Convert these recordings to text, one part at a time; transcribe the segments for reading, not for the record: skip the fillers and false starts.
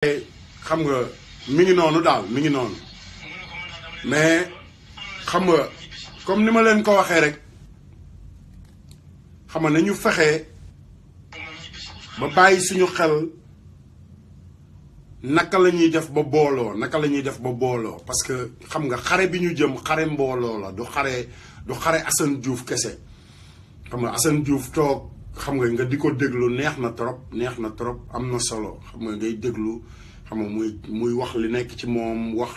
xam nga mi ngi noonu daal mi ngi noonu mais xam nga comme ni ma leen ko waxee rek xam nga nañu fexe ba bàyyi suñu xel naka la ñuy def ba booloo parce que xam nga xare bi ñu jëm xare mbooloo la du xare Assane Diouf kese xam nga Assane Diouf toog xam nga di ko déglu neex na trop am na solo xam nga ngay déglu xam nga muy wax li nekk ci moom wax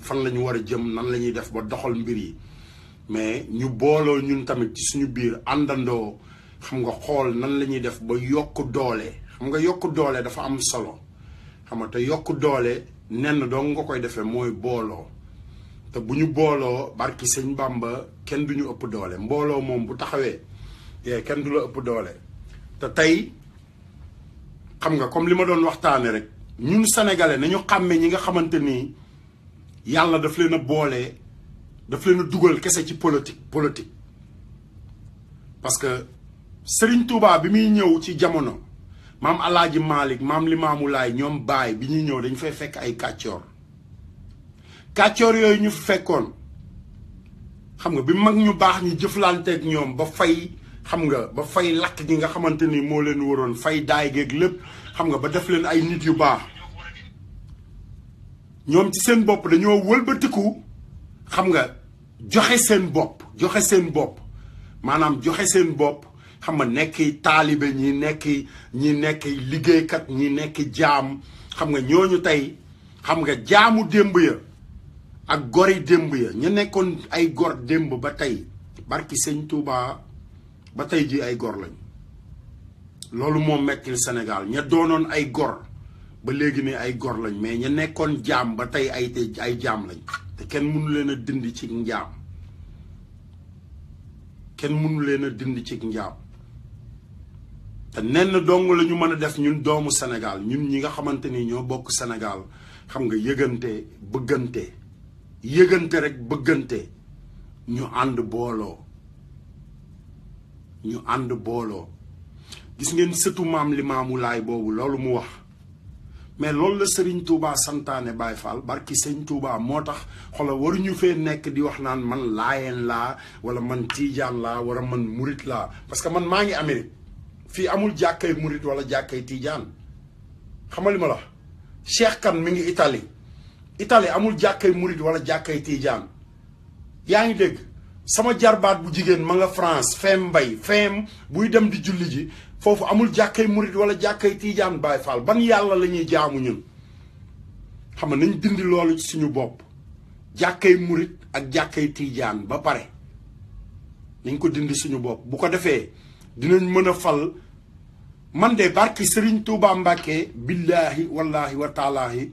fan la ñu war a jëm nan la ñuy def ba doxal mbir yi mais ñu booloo ñun tamit ci suñu biir àndandoo xam nga xool nan la ñuy def ba yokk doole xam nga yokk doole dafa am solo xam nga te yokk doole nenn dong nga koy defee mooy booloo te bu ñu booloo barki sëñ Bamba kenn du ñu ëpp doole mbooloo moom bu taxawee kenn du la ëpp doole te tey xam nga comme li ma doon waxtaane rek ñun sénégalais nañu xàmme ñi nga xamante ni yàlla daf leen a boole daf leen a dugal kese ci politique parce que Serigne Touba bi muy ñëw ci jamono maam Alaaji Malick maam Limaamu Laay ñoom baay bi ñuy ñëw dañ fay fekk ay kàccoor yooyu ñu fekkoon xam nga bi mag ñu baax ñu jëflanteeg ñoom ba fay xam nga ba fay lakk gi nga xamante ni moo leen waroon fay daay geeg lépp xam nga ba def leen ay nit yu baax ñoom ci seen bopp dañoo wëlbatiku xam nga joxe seen bopp maanaam joxe seen bopp xam nga nekk taalibe ñi nekk liggéeykat ñi nekk jaam xam nga ñooñu tey xam nga jaamu démb ya ak gori démb ya ñu nekkoon ay gor démb ba tey barki sëñ Touba ba tey ji ay gor lañ loolu moo metti Sénégal ña doonoon ay gor ba léegi ne ay gor lañ mais ña nekkoon jaam ba tey ay jaam lañ te kenn mënu leen a dindi ci njaam te nenn dong la ñu mën a def ñun doomu Sénégal ñun ñi nga xamante ni ñoo bokk Sénégal xam nga yëgante bëggante ñu ànd booloo gis ngeen sëtu maam Limaamu Laay boobu loolu mu wax mais loolu la Serigne Touba santaane Baye Fall barki Serigne Touba moo tax xoolal waruñu fee nekk di wax naan man laayeen laa wala man tiijaan laa wala man murit laa parce que man maa ngi Amérique fii amul jàkkay murit wala jàkkay tiijaan xamal li ma la Cheikh Kane mi ngi Italie amul jàkkay murit wala jàkkay tiijaan yaa ngi dégg sama jarbaat bu jigéen ma nga France feem buy dem di julli ji foofu amul jàkkay murit wala jàkkay tiijaan Baay Faal ban yàlla la ñuy jaamu ñun xam nga nañ dindi loolu ci suñu bopp jàkkay murit ak jàkkay tiijaan ba pare nañ ko dindi suñu bopp bu ko defee dinañ mën a fal man de barki Serigne Touba Mbàkke billaahi wallaahi wa taalaahi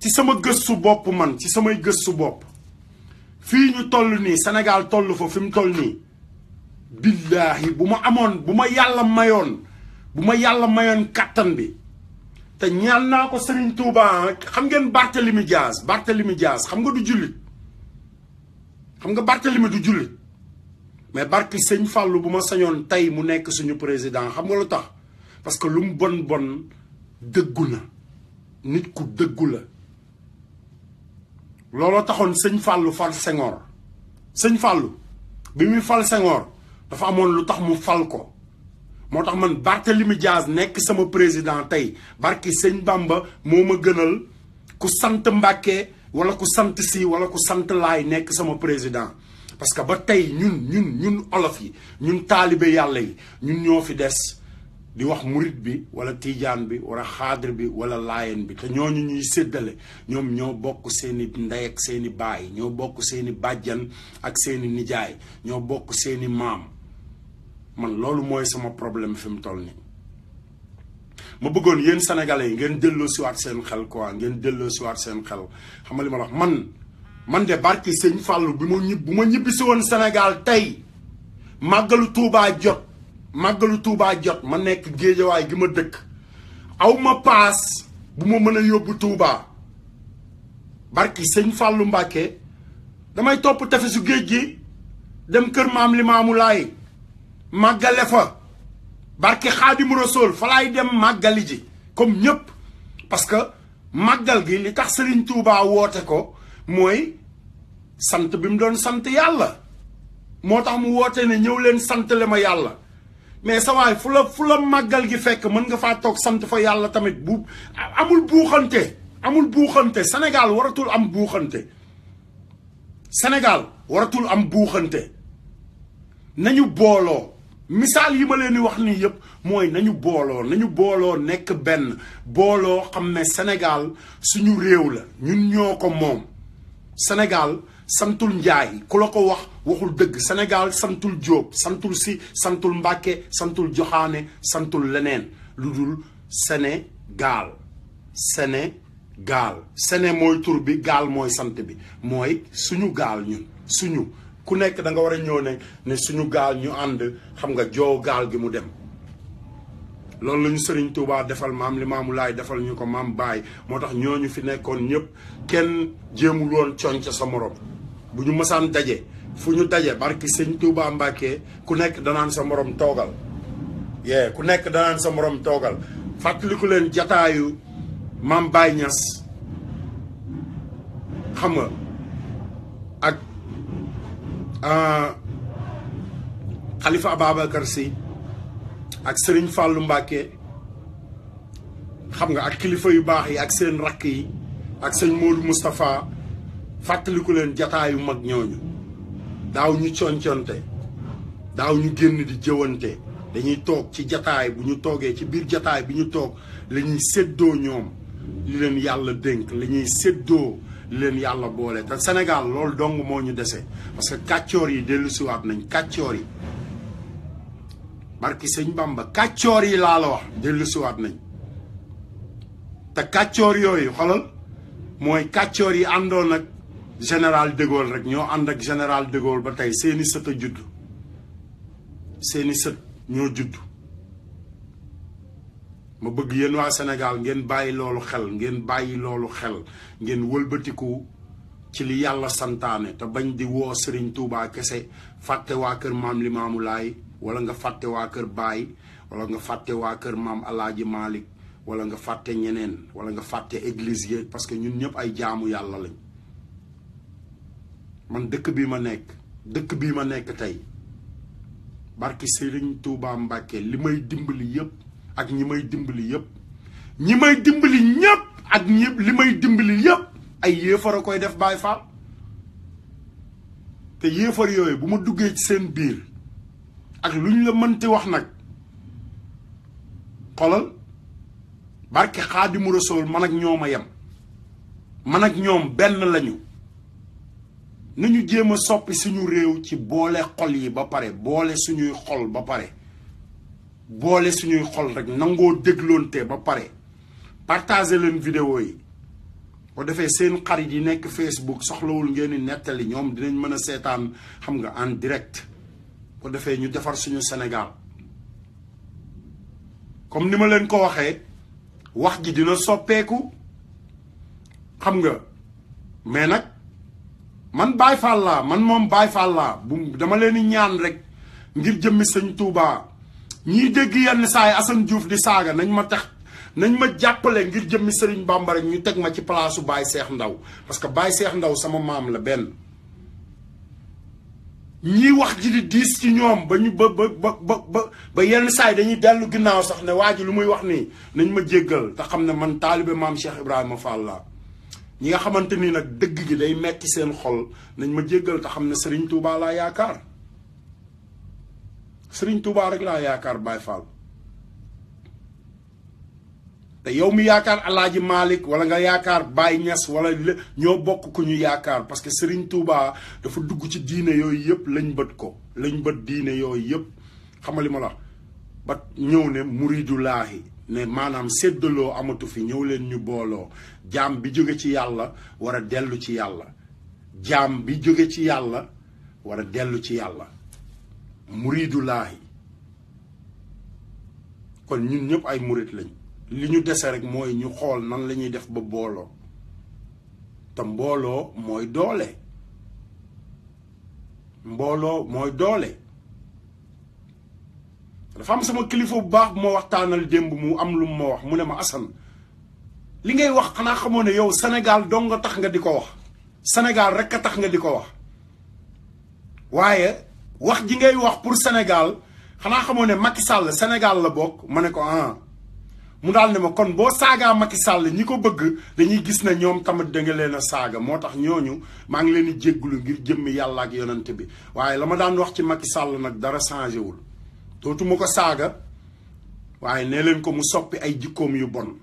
ci sama gëstu bopp man ci samay gëstu bopp fii ñu toll nii Sénégal toll fa fi mu toll nii billaahi bu ma yàlla mayoon kàttan bi te ñaan naa ko Serigne Touba xam ngeen Barthélemy Diaz xam nga du jullit xam nga Barthélemy du jullit mais barki sëñ Fallou bu ma sañoon tey mu nekk suñu président xam nga lu tax parce que lu mu bon dëggu na nit ku dëggu la looloo taxoon sëñ Fallou fal Senghor sëñ Fallou bi muy fal Senghor dafa amoon lu tax mu fal ko moo tax man Barthélemy Diaz nekk sama président tey barki sëñ Bamba moo ma gënal ku sant Mbàkke wala ku sant si wala ku sant laay nekk sama président parce que ba tey ñun olof yi ñun taalibe yàlla yi ñun ñoo fi des di wax murit bi wala tiijaan bi wala xaadir bi wala laayeen bi te ñooñu ñuy séddale ñoom ñoo bokk seeni ndey ak seeni baay ñoo bokk seeni bàjjan ak seeni nijaay ñoo bokk seeni maam man loolu mooy sama problème fi mu toll nii ma bëggoon yéen sénégalais yi ngeen delloo siwaat seen xel quoi ngeen delloo siwaat seen xel xam nga li ma wax man de barki sëñ Fallou bu ma ñibbisi woon Sénégal tey màggalu Tuubaa jot ma nekk géejawaay gi ma dëkk aw ma paas bu ma mën a yóbbu Tuubaa barki sëñ Fallou Mbàkke damay topp tefesu géej gi dem kër maam Limaamu Laay màggale fa barke Xaadimu Rasuul fa laay dem màggali ji comme ñëpp parce que màggal gi li tax Serigne Touba woote ko mooy sant bi mu doon sant yàlla moo tax mu woote ne ñëw leen sant le ma yàlla mais sa waay fu la màggal gi fekk mën nga faa toog sant fa yàlla tamit bu amul buuxante Sénégal waratul am buuxante Sénégal waratul am buuxante nañu booloo misaal yi ma leen di wax nii yëpp mooy nañu booloo nekk benn booloo xam ne Sénégal suñu réew la ñun ñoo ko moom Sénégal santul Njaay ku la ko wax waxul dëgg Sénégal santul Jóob santul Si santul Mbàkke santul Joxaane santul leneen lu dul Sénégal Séné mooy tur bi gaal mooy sant bi mooy suñu gaal ñun suñu ku nekk da nga war a ñëw ne suñu gaal ñu ànd xam nga joo gaal gi mu dem loolu la ñu Serigne Touba defal maam Limaamu Laay defal ñu ko maam Baay moo tax ñooñu fi nekkoon ñëpp kenn jéemul woon conc sa morom bu ñu mësaan daje fu ñu daje barki sëñ Touba Mbàkke ku nekk danaan sa morom toogal ku nekk danaan sa morom toogal fàttaliku leen jataayu maam Baay Ñas xam nga ak Xalifa Ababacar Si ak Serigne Fallou Mbacke xam nga ak kilifa yu baax yi ak seen rakk yi ak sëñ Modou Moustapha fàttaliku leen jataayu mag ñooñu daaw ñu conconte daaw ñu génn di jëwante dañuy toog ci jataay bu ñu toogee ci biir jataay bi ñu toog la ñuy séddoo ñoom li leen yàlla dénk la ñuy séddoo li leen yàlla boole te Sénégal loolu dong moo ñu dese parce que kàccoor yi dellu siwaat nañ kàccoor yi barki sëñ Bamba kàccoor yi laa la wax dellu siwaat nañ te kàccoor yooyu xolal mooy kàccoor yi àndoon ak général de Gaulle rek ñoo ànd ak général de Gaulle ba tey seeni sët a judd seeni sët ñoo judd ma bëgg yéen waa Sénégal ngeen bàyyi loolu xel ngeen wëlbatiku ci li yàlla santaane te bañ di woo Serigne Touba kese fàtte waa kër maam Limaamu Laay wala nga fàtte waa kër Baay wala nga fàtte waa kër maam Alaaji Malick wala nga fàtte ñeneen wala nga fàtte église yi parce que ñun ñëpp ay jaamu yàlla lañ man dëkk bii ma nekk tey barki Serigne Touba Mbacke li may dimbali yëpp ak ñi may dimbali yëpp li may dimbali yëpp ay yéefar a koy def Baay Faal te yéefar yooyu bu ma duggee ci seen biir ak lu ñu la mënti wax nag xolal barke Xaadimu Rasuul man ak ñoom a yem man ak ñoom benn lañu nañu jéem a soppi suñu réew ci boole xol yi ba pare boole suñuy xol ba pare boole suñuy xol rek nangoo dégloonte ba pare partager leen vidéo yi boo defee seen xarit yi nekk Facebook soxlawul ngeen di nettali ñoom dinañ mën a seetaan xam nga en direct boo defee ñu defar suñu Sénégal comme ni ma leen ko waxee wax ji dina soppeeku xam nga mais nag man Baay Faal laa man moom Baay Faal laa bu dama leen di ñaan rek ngir jëmmi sëñ Touba ñiy dégg yenn saa yi Assane Diouf di saaga nañ ma jàppale ngir jëmmi Sëriñ Bamba rek ñu teg ma ci palaasu Baye Cheikh Ndaw parce que Baye Cheikh Ndaw sama maam la benn ñii wax ji di diis ci ñoom ba ñu ba yenn saa yi dañuy dellu ginnaaw sax ne waa ji lu muy wax nii nañ ma jéggal te xam ne man taalibe maam Cheikh Ibrahima Fall la ñi nga xamante ni nag dëgg gi day metti seen xol nañ ma jéggal te xam ne Serigne Touba laa yaakaar Serigne Touba rek laa yaakaar Baye Fall te yow mi yaakaar Alaaji Malick wala nga yaakaar Baye Niass wala ñoo bokk ku ñu yaakaar parce que Serigne Touba dafa dugg ci diine yooyu yëpp lañ bët diine yooyu yëpp xamali ma la ba ñëw ne muridulaahi ne maanaam séddaloo amatu fi ñëw leen ñu booloo jaam bi jóge ci yàlla war a dellu ci yàlla jaam bi jóge ci yàlla war a dellu ci yàlla muridulaahi kon ñun ñëpp ay murid lañ li ñu dese rek mooy ñu xool nan la ñuy def ba booloo te mbooloo mooy doole dafa am sama kilifa bu baax bu ma waxtaanal démb mu am lu ma wax mu ne ma Assane li ngay wax xanaa xamoo ne yow Sénégal dong nga tax nga di ko wax Sénégal rek a tax nga di ko wax waaye wax ji ngay wax pour Sénégal xanaa xamoo ne Macky Sall Sénégal la bokk ma ne ko ah mu daal ne ma kon boo saagaa Macky Sall ñi ko bëgg dañuy gis ne ñoom tamit da nga leen a saaga moo tax ñooñu maa ngi leen di jéggulu ngir jëmmi yàlla ak yonante bi waaye la ma daan wax ci Macky Sall nag dara changé wul dootuma ko saaga waaye nee leen ko mu soppi ay jikkoom yu bon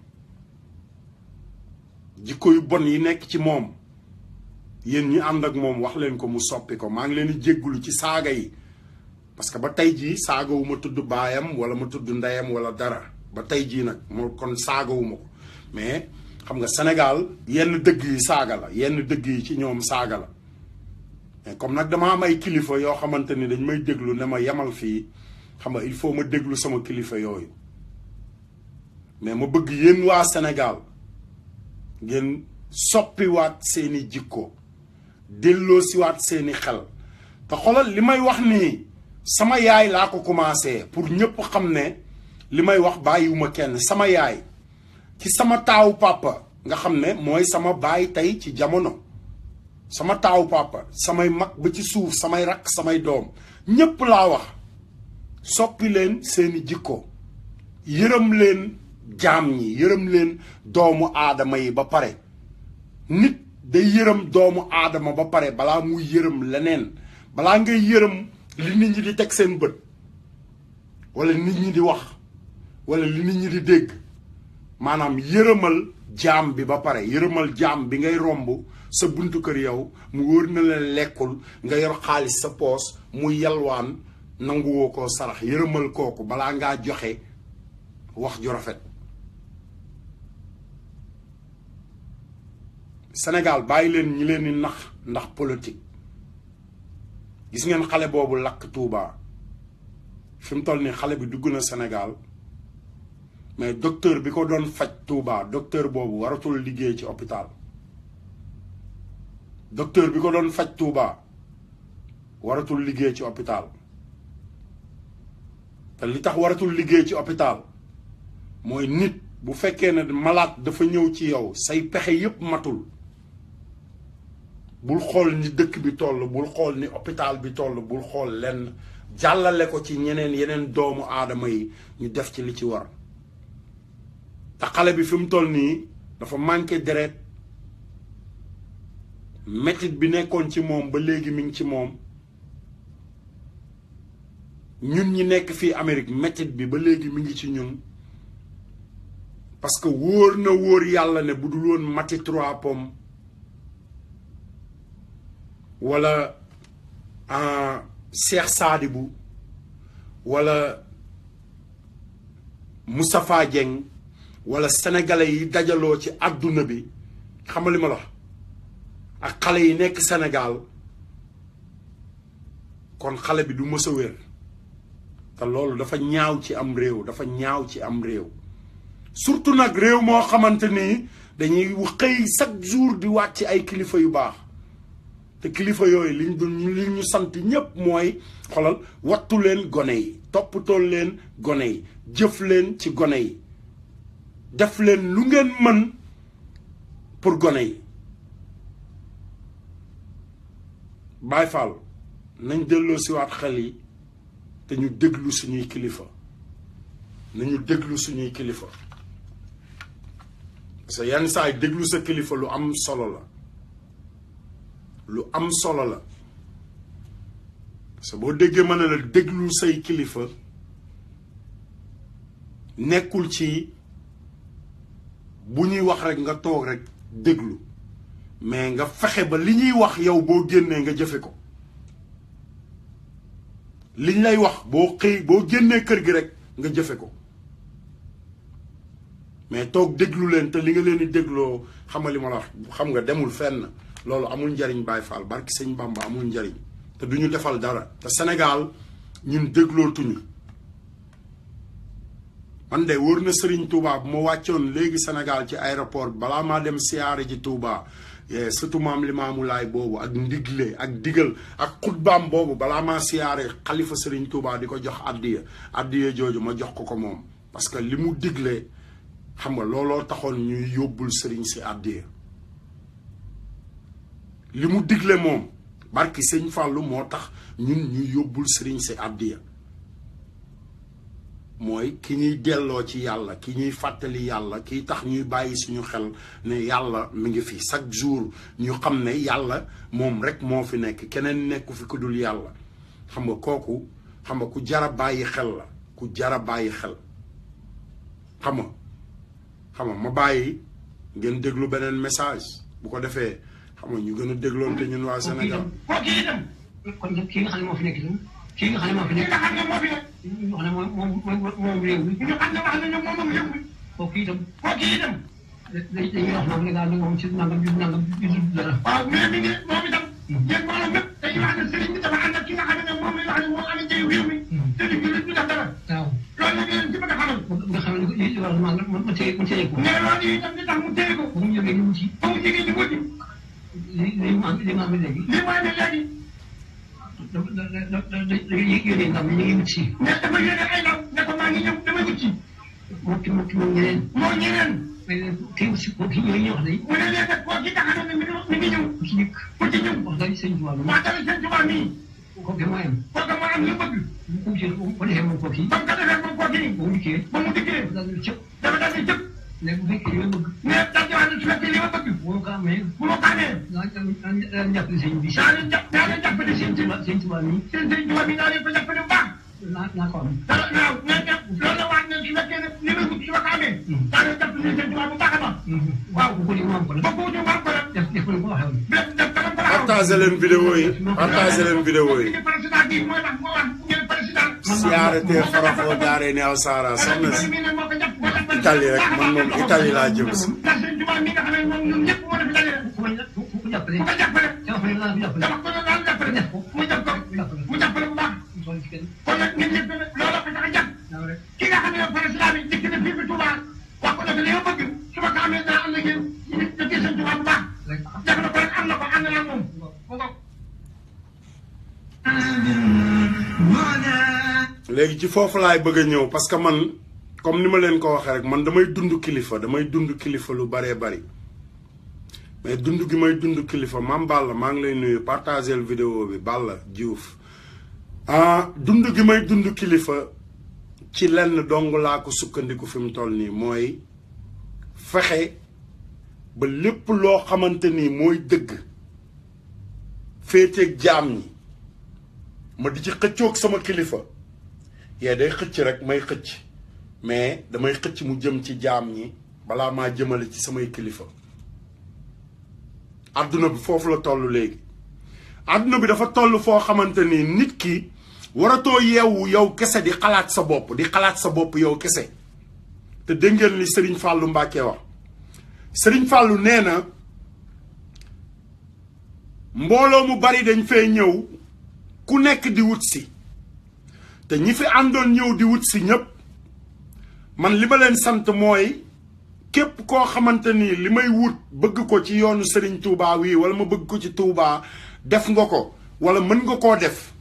jikko yu bon yi nekk ci moom yéen ñi ànd ak moom wax leen ko mu soppi ko maa ngi leen di jéggulu ci saaga yi parce que ba tey jii saaga wu ma tudd baayam wala ma tudd ndeyam wala dara ba tey jii nag moo kon saaga wu ma ko mais xam nga Sénégal yenn dëgg yi saaga la yenn dëgg yi ci ñoom saaga la mais comme nag dama am ay kilifa yoo xamante ni dañ may déglu ne ma yemal fii xam nga il faut ma déglu sama kilifa yooyu mais ma bëgg yéen waa Sénégal ngeen soppiwaat seeni jikko delloosiwaat seeni xel te xoolal li may wax nii sama yaay laa ko commencé pour ñëpp xam ne li may wax bàyyiwuma kenn sama yaay ci sama taawu papa nga xam ne mooy sama baay tey ci jamono sama taawu papa samay mag ba ci suuf samay rakk samay doom ñëpp laa wax soppi leen seeni jikko yërëm leen jaam ñi yërëm leen doomu aadama yi ba pare nit day yërëm doomu aadama ba pare balaa muy yërëm leneen balaa ngay yërëm li nit ñi di teg seen bët wala nit ñi di wax wala li nit ñi di dégg maanaam yërëmal jaam bi ba pare yërëmal jaam bi ngay romb sa buntu kër yow mu wóor na la lekkul nga yor xaalis sa poos muy yalwaan nanguwoo koo sarax yërëmal kooku balaa ngaa joxe wax ju rafet Sénégal bàyyi leen ñi leen di nax ndax politique gis ngeen xale boobu lakk Touba fi mu toll nii xale bi dugg na Sénégal mais docteur bi ko doon faj Touba docteur boobu waratul liggéey ci hôpital docteur bi ko doon faj Touba waratul liggéey ci hôpital te li tax waratul liggéey ci hôpital mooy nit bu fekkee ne malade dafa ñëw ci yow say pexe yépp matul bul xool ni dëkk bi toll bul xool ni hôpital bi toll bul xool lenn jàllale ko ci yeneen doomu aadama yi ñu def ci li ci war te xale bi fi mu toll nii dafa manqué deret métit bi nekkoon ci moom ba léegi mi ngi ci moom ñun ñi nekk fii Amérique métit bi ba léegi mi ngi ci ñun parce que wóor na wóor yàlla ne bu dul woon Mati Trois Pommes wala Cheikh Sadibou wala Moustapha Dieng wala sénégalais yi dajaloo ci àdduna bi xam nga li ma la wax ak xale yi nekk Sénégal kon xale bi du mës a wér te loolu dafa ñaaw ci am réew dafa ñaaw ci am réew surtout nag réew moo xamante ni dañuy xëy chaque jour di wàcc ay kilifa yu baax te kilifa yooyu li ñu sant ñépp mooy xolal wattu leen gone yi toppatoo leen gone yi jëf leen ci gone yi def leen lu ngeen mën pour gone yi Baay Faal nañ delloo siwaat xel yi te ñu déglu suñuy kilifa nañu déglu suñuy kilifa parce que yenn saa yi déglu sa kilifa lu am solo la lu am solo la parce que boo déggee mën na la déglu say kilifa nekkul ci bu ñuy wax rek nga toog rek déglu mais nga fexe ba li ñuy wax yow boo génnee nga jëfe ko liñ lay wax boo génnee kër gi rek nga jëfe ko mais toog déglu leen te li nga leen di dégloo xam nga li ma la wax xam nga demul fenn loolu amul njariñ Baay Faal barki sëñ Bamba amul njariñ te duñu defal dara te Sénégal ñun déglootuñu man de wóor na Serigne Touba bu ma wàccoon léegi Sénégal ci aéroport balaa maa dem siyaare ji Touba surtout maam Limaamu Laay boobu ak ndigle ak digal ak xutbaam boobu balaa maa siyaare xalifa Serigne Touba di ko jox addiya jooju ma jox ko moom parce que li mu digle xam nga looloo taxoon ñuy yóbbul Serigne si addiya li mu digle moom barki Sëñ Fàllu moo tax ñun ñuy yóbbul Serigne si addiya mooy ki ñuy delloo ci yàlla ki ñuy fàttali yàlla kiy tax ñuy bàyyi suñu xel ne yàlla mi ngi fi chaque jour ñu xam ne yàlla moom rek moo fi nekk keneen nekku fi ku dul yàlla xam nga kooku xam nga ku jara bàyyi xel la ku jara bàyyi xel xam nga ma bàyyi ngeen déglu beneen message bu ko defee xam nga ñu gën a dégloon te ñun waa Sénégal kon kii nga xam ne moo fi nekk kii nga xam ne moo fi nekk nga xam ne moo fi nekk ñu xam ne moom réew mi ñu xam ne wax nañu moom réew mi kooku itam dañuy wax naan léegi daal moom ci nangam ju dara waaw mais mi ngi moom itam yéen mbooloo mépp dañuy wax ne sëriñ bi dafa ànd ak ki nga xam ne moom la wax ne moo amee njëriñ réew mi te du ñu def dara waaw loolu nag yéen ci bëgg a xamal nga xam ne li war ma téye ko mais loolu itam li tax mu téye ko ba mu jógee ñu wuti ba mu jógee ñu wuti li mu am léegi yéene ndaw ñu ngi wut si. mais dama yéene ay ndaw ne ko maa ngi ñëw dama wut si. moom ñeneen. moo ñeneen. mais kii wut si kooku ñooy ñëw wax dëgg. mu ne leen nag kooku it tax na mi ngi ñëw. ku ci dikk ku ci ñëw. wax dëgg sëñ Tuubaa mi. wax dëgg sëñ Tuubaa mi. kooku moo am. kooku moo am li mu bëgg. bu defee moom kooku yi. ba mu ko defee moom kooku yi. ba mu dikkee. ba mu dikkee. dafa daal di cëpp. léegi bu fekkee li ma bëgg. mais daal di wax ne su fekkee li ma bëgg. bu ma ko amee. bu ma ko amee. daa leen jàppale sëñ bi. daa leen jàppale sëñ Tuubaa mi. sëñ Tuubaa mi daa leen ko jàppale bu baax. naa ko am. waaw loolu la wax ne su fekkee ne li ma bëgg su ma ko amee. daa leen jàppale sëñ Tuubaa bu baax a baax. waaw bu ko di mu am ko la. bu ko di mu am ko la. def ko ni ko waxee woon. def ko la. partagé leen vidéo yi. partagé leen vidéo yi. président bi mooy tax moo wax ngeen président. siyaarete farafoo daaree ne aw saara soxna si Italie rek man moom Italie laa jëm si. léegi ci foofu laay bëgg a ñëw parce que man comme ni ma leen ko waxee rek man damay dund kilifa lu baree bari mais dund gi may dund kilifa maam Balla maa ngi lay nuyu partagel vidéo bi Balla Diouf dund gi may dund kilifa ci lenn dong laa ko sukkandiku fi mu toll nii mooy fexe ba lépp loo xamante ni mooy dëgg féeteeg jaam ñi ma di ci xëccoog sama kilifa yee day xëcc rek may xëcc mais damay xëcc mu jëm ci jaam ñi balaa maa jëmale ci samay kilifa àdduna bi foofu la toll léegi àdduna bi dafa toll foo xamante ni nit ki waratoo yeewu yow kese di xalaat sa bopp yow kese te dégg ngeen li Serigne Fallou Mbacké wax Serigne Fallou nee na mbooloo mu bari dañ fee ñëw ku nekk di wut si te ñi fi àndoon ñëw di wut si ñëpp man li ma leen sant mooy képp koo xamante ni li may wut bëgg ko ci yoonu Serigne Touba wii wala ma bëgg ko ci Touba def nga ko wala mën nga koo def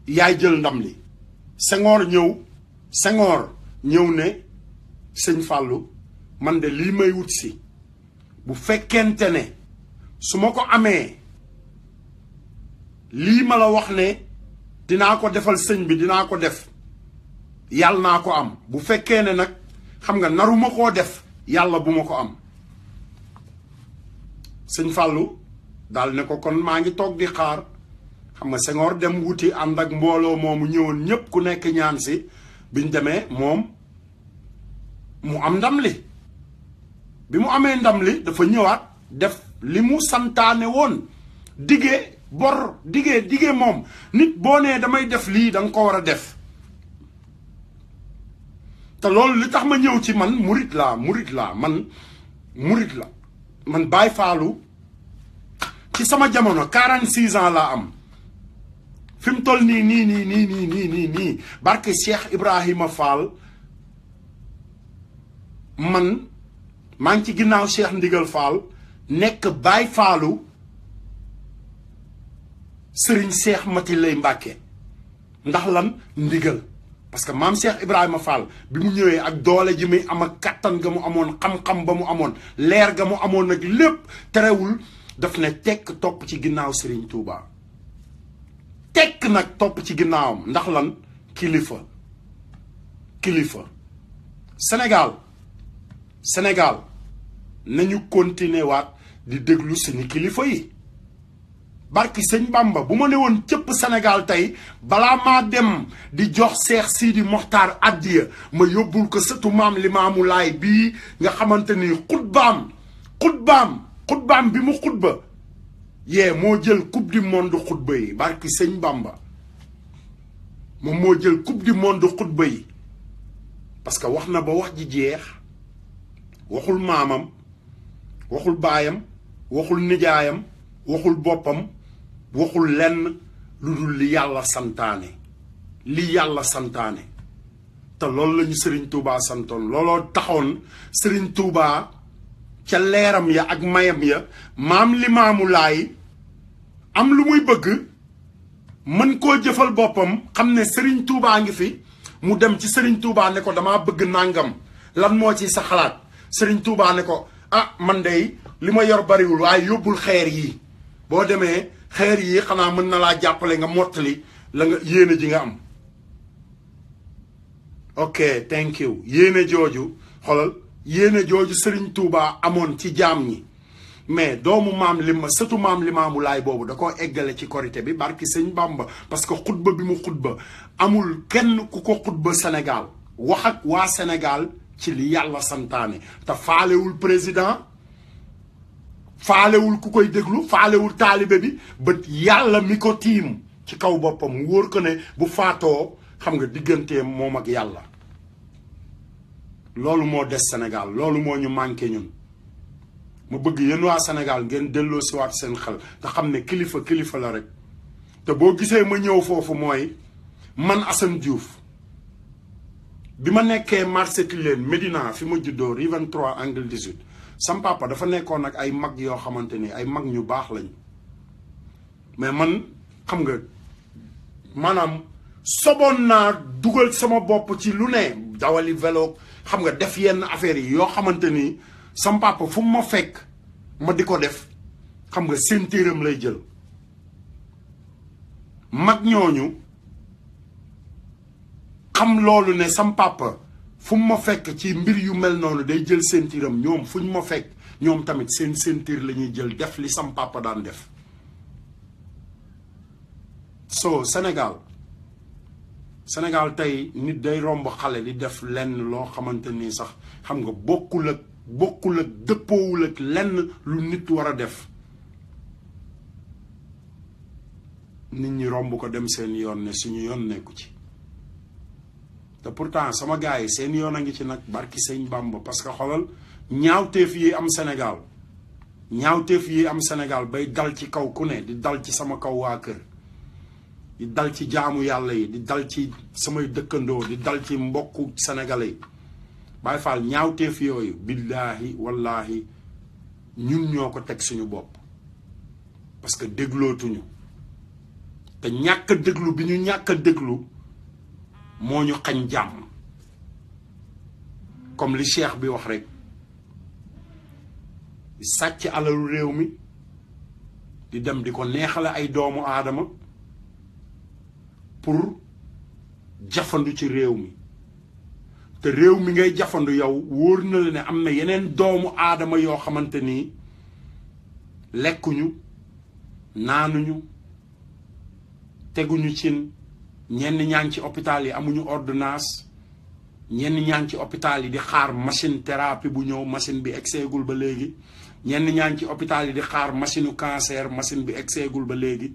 yaay jël ndam li Senghor ñëw ne sëñ Fallou man de lii may wut si bu fekkente ne su ma ko amee lii ma la wax ne dinaa ko defal sëñ bi dinaa ko def yàlla naa ko am bu fekkee ne nag xam nga naruma koo def yàlla bu ma ko am sëñ Fallou daal ne ko kon maa ngi toog di xaar xam nga Senghor dem wuti ànd ak mbooloo moomu ñëwoon ñépp ku nekk ñaan si biñ demee moom mu am ndam li bi mu amee ndam li dafa ñëwaat def li mu santaane woon digee bor digee moom nit boo nee damay def lii da nga ko war a def te loolu li tax ma ñëw ci man murit la man Baye Fallou ci sama jamono 46 ans laa am fi mu toll nii barke Cheikh Ibrahima Fall man maa ngi ci ginnaaw Cheikh Ndigal Fall nekk Baay Fallu Serigne Cheikh Mati Lay Mbàkke ndax lan ndigal parce que maam Cheikh Ibrahima Fall bi mu ñëwee ak doole ji muy am ak kattan ga mu amoon xam-xam ba mu amoon leer ga mu amoon nag lépp terewul daf ne tekk topp ci ginnaaw Serigne Touba tekk nag topp ci ginnaawam ndax lan kilifa Sénégal nañu continuer waat di déglu suñu kilifa yi barki sëñ Bamba bu ma ne woon cëpp Sénégal tey balaa maa dem di jox Seex Sidi Moxtaar addiya ma yóbbul ko sëtu maam Limaamu Laay bii nga xamante ni xutbaam bi mu xutba moo jël coupe du monde xutba yi barki sëñ Bamba moom moo jël coupe du monde xutba yi parce que wax na ba wax ji jeex waxul maamam waxul baayam waxul nijaayam waxul boppam waxul lenn lu dul li yàlla santaane te loolu lañu Serigne Touba santoon looloo taxoon Serigne Touba ca leeram ya ak mayam ya maam Limaamu Laay am lu muy bëgg mën koo jëfal boppam xam ne Serigne Touba ngi fi mu dem ci Serigne Touba ne ko damaa bëgg nàngam lan moo ci sa xalaat Serigne Touba ne ko man dey li ma yor bariwul waaye yóbbul xeer yi boo demee xeer yi xanaa mën na laa jàppale nga mottali la nga yéene ji nga am ok thank you yéene jooju xolal yéene jooju Serigne Touba amoon ci jaam ñi mais doomu maam sëtu maam Limaamu Laay boobu da koo eggale ci korité bi barki sëñ Bamba parce que xutba bi mu xutba amul kenn ku ko xutba Sénégal wax ak waa Sénégal ci li yàlla santaane te faalewul président faalewul ku koy déglu faalewul taalibe bi bët yàlla mi ko tiim ci kaw boppam mu wóor ko ne bu faatoo xam nga digganteem moom ak yàlla loolu moo des Sénégal loolu moo ñu manqué ñun ma bëgg yéen waa Sénégal ngeen delloo si waat seen xel te xam ne kilifa la rek te boo gisee ma ñëw foofu mooy man Assane Diouf bi ma nekkee marché Tilène Médina fi ma juddoo rue 23 angle 18 sam papa dafa nekkoon ak ay mag yoo xamante ni ay mag ñu baax lañ mais man xam nga maanaam soboon naa dugal sama bopp ci lu ne dawali vélo xam nga def yenn affaires yi yoo xamante ni sam papa fu ma fekk ma di ko def xam nga seen téeram lay jël mag ñooñu xam loolu ne sam papa fu ma fekk ci mbir yu mel noonu day jël sentiram ñoom fuñ ma fekk ñoom tamit seen sentir la ñuy jël def li sam papa daan def so Sénégal tey nit day romb xale di def lenn loo xamante ni sax xam nga bokkul ak dëppoowul ak lenn lu nit war a def nit ñi romb ko dem seen yoon ne suñu yoon nekku ci te pourtant sama gars yi seen yoon a ngi ci nag barki sëñ Bamba parce que xoolal ñaawteef yi am Sénégal bay dal ci kaw ku ne di dal ci sama kaw waa kër di dal ci jaamu yàlla yi di dal ci samay dëkkandoo di dal ci mbokku sénégalais yi Baay Faal ñaawteef yooyu billaahi wallaahi ñun ñoo ko teg suñu bopp parce que déglootuñu te ñàkk a déglu bi ñu ñàkk a déglu moo ñu xañ jàmm comme li cheikh bi wax rek di sàcc alalu réew mi di dem di ko neexale ay doomu aadama pour jafandu ci réew mi te réew mi ngay jafandu yow wóor na la ne am na yeneen doomu aadama yoo xamante ni lekkuñu naanuñu teguñu cin ñenn ñaa ngi ci hôpital yi amuñu ordonnance ñenn ñaa ngi ci hôpital yi di xaar machine thérapie bu ñëw machine bi egseegul ba léegi ñenn ñaa ngi ci hôpital yi di xaar machine u cancer machine bi egseegul ba léegi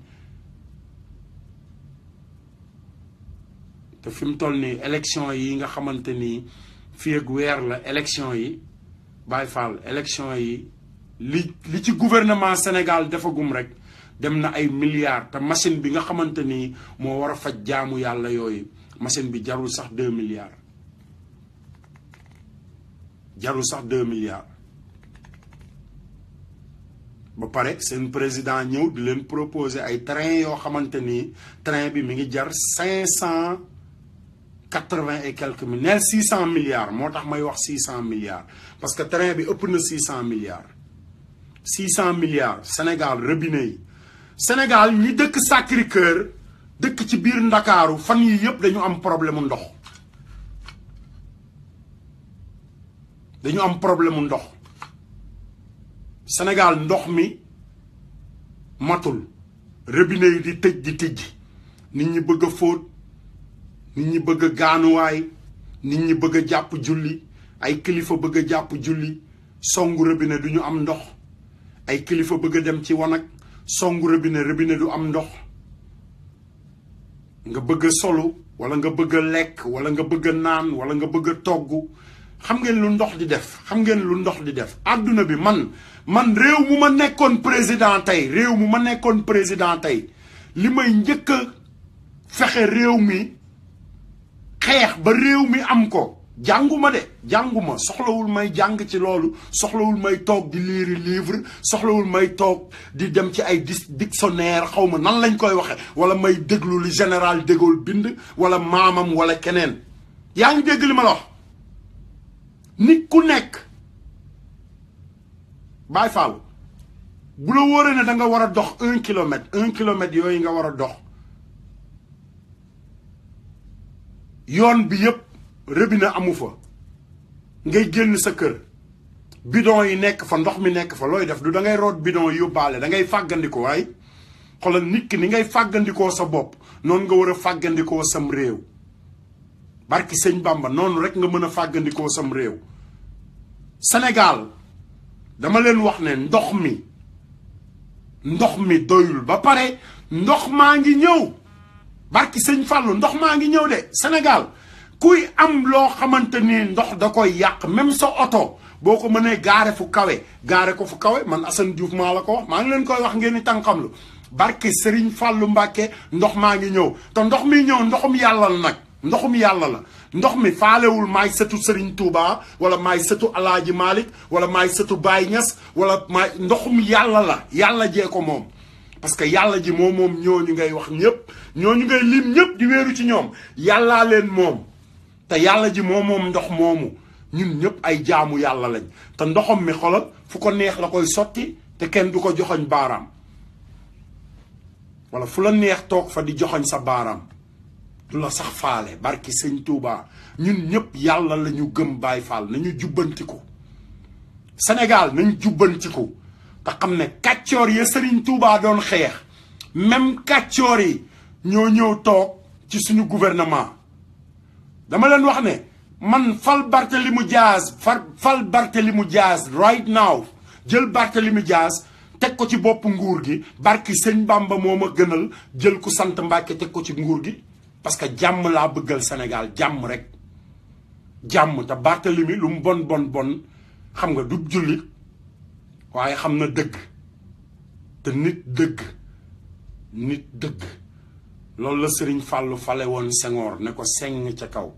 te fi mu toll nii élection yi nga xamante ni fii ak weer la élection yi Baay Faal élection yi li ci gouvernement Sénégal defagum rek dem na ay milliards te machine bi nga xamante ni moo war a faj jaamu yàlla yooyu machine bi jarul sax 2 milliards jarul sax 2 milliards ba pare seen président ñëw di leen proposer ay train yoo xamante ni train bi mi ngi jar 580 et quelques mille neel 600 milliards moo tax may wax 600 milliards parce que train bi ëpp na 600 milliards 600 milliards Sénégal robinet yi Sénégal ñi dëkk Sacré-Cœur dëkk ci biir Ndakaaru fan yi yëpp dañu am problème mu ndox dañu am problème mu ndox Sénégal ndox mi matul robinet yi di tëj nit ñi bëgg a fóot nit ñi bëgg a gaanuwaay nit ñi bëgg a jàpp julli ay kilifa bëgg a jàpp julli songu robinet du ñu am ndox ay kilifa bëgg a dem ci wanag songu robinet du am ndox nga bëgg a solu wala nga bëgg a lekk wala nga bëgg a naan wala nga bëgg a togg xam ngeen lu ndox di def xam ngeen lu ndox di def àdduna bi man réew mu ma nekkoon président tey li may njëkk a fexe réew mi xeex ba réew mi am ko jànguma soxlawul may jàng ci loolu soxlawul may toog di lire livre soxlawul may toog di dem ci ay dictionnaire xaw ma nan lañ koy waxe wala may déglu li général de Gaulle bind wala maamam wala keneen yaa ngi dégg li ma la wax nit ku nekk Baay Faal bu la wóoree ne da nga war a dox 1 kilomètre yooyu nga war a dox yoon bi yëpp robinet amu fa ngay génn sa kër bidon yi nekk fa ndox mi nekk fa looy def du da ngay root bidon yi yóbbaale da ngay fàggandikoo waay xoolal nit ki ni ngay fàggandikoo sa bopp noonu nga war a fàggandikoo sam réew barki sëñ Bamba noonu rek nga mën a fàggandikoo sam réew Sénégal dama leen wax ne ndox mi doyul ba pare ndox maa ngi ñëw barki sëñ Fallou ndox maa ngi ñëw de Sénégal kuy am loo xamante ni ndox da koy yàq même sa oto boo ko mënee gaare fu kawe gaare ko fu kawe man Assane Diouf maa la ko wax maa ngi leen koy wax ngeen ni tànqamlu barki Serigne Fallou Mbacke ndox maa ngi ñëw te ndox mi ñëw ndoxum yàlla la nag ndoxum yàlla la ndox mi faalewul maay sëtu Serigne Touba wala maay sëtu Alaaji Malick wala maay sëtu Baye Niass wala maay ndoxum yàlla la yàlla jee ko moom parce que yàlla ji moom ñooñu ngay wax ñëpp ñooñu ngay lim ñëpp di wéeru ci ñoom yàllaa leen moom te yàlla ji moom ndox moomu ñun ñëpp ay jaamu yàlla lañ te ndoxam mi xolal fu ko neex la koy sotti te kenn du ko joxoñ baaraam wala fu la neex toog fa di joxoñ sa baaraam du la sax faale barki sëñ Touba ñun ñëpp yàlla la ñu gëm Baay Faal nañu jubbantiku Sénégal nañ jubbantiku te xam ne kàccoor ya Sëriñ Touba doon xeex même kàccoor yi ñoo ñëw toog ci suñu gouvernement dama leen wax ne man fal Barthélemy Diaz right now jël Barthélemy Diaz teg ko ci bopp nguur gi barki sëñ Bamba moo ma gënal jël ku sant Mbàkke teg ko ci nguur gi parce que jàmm laa bëggal Sénégal jàmm rek jàmm te Barthélemy lu mu bon xam nga du jullit waaye xam na dëgg te nit dëgg loolu la Sëriñ Fàllu fale woon Senghor ne ko seng ca kaw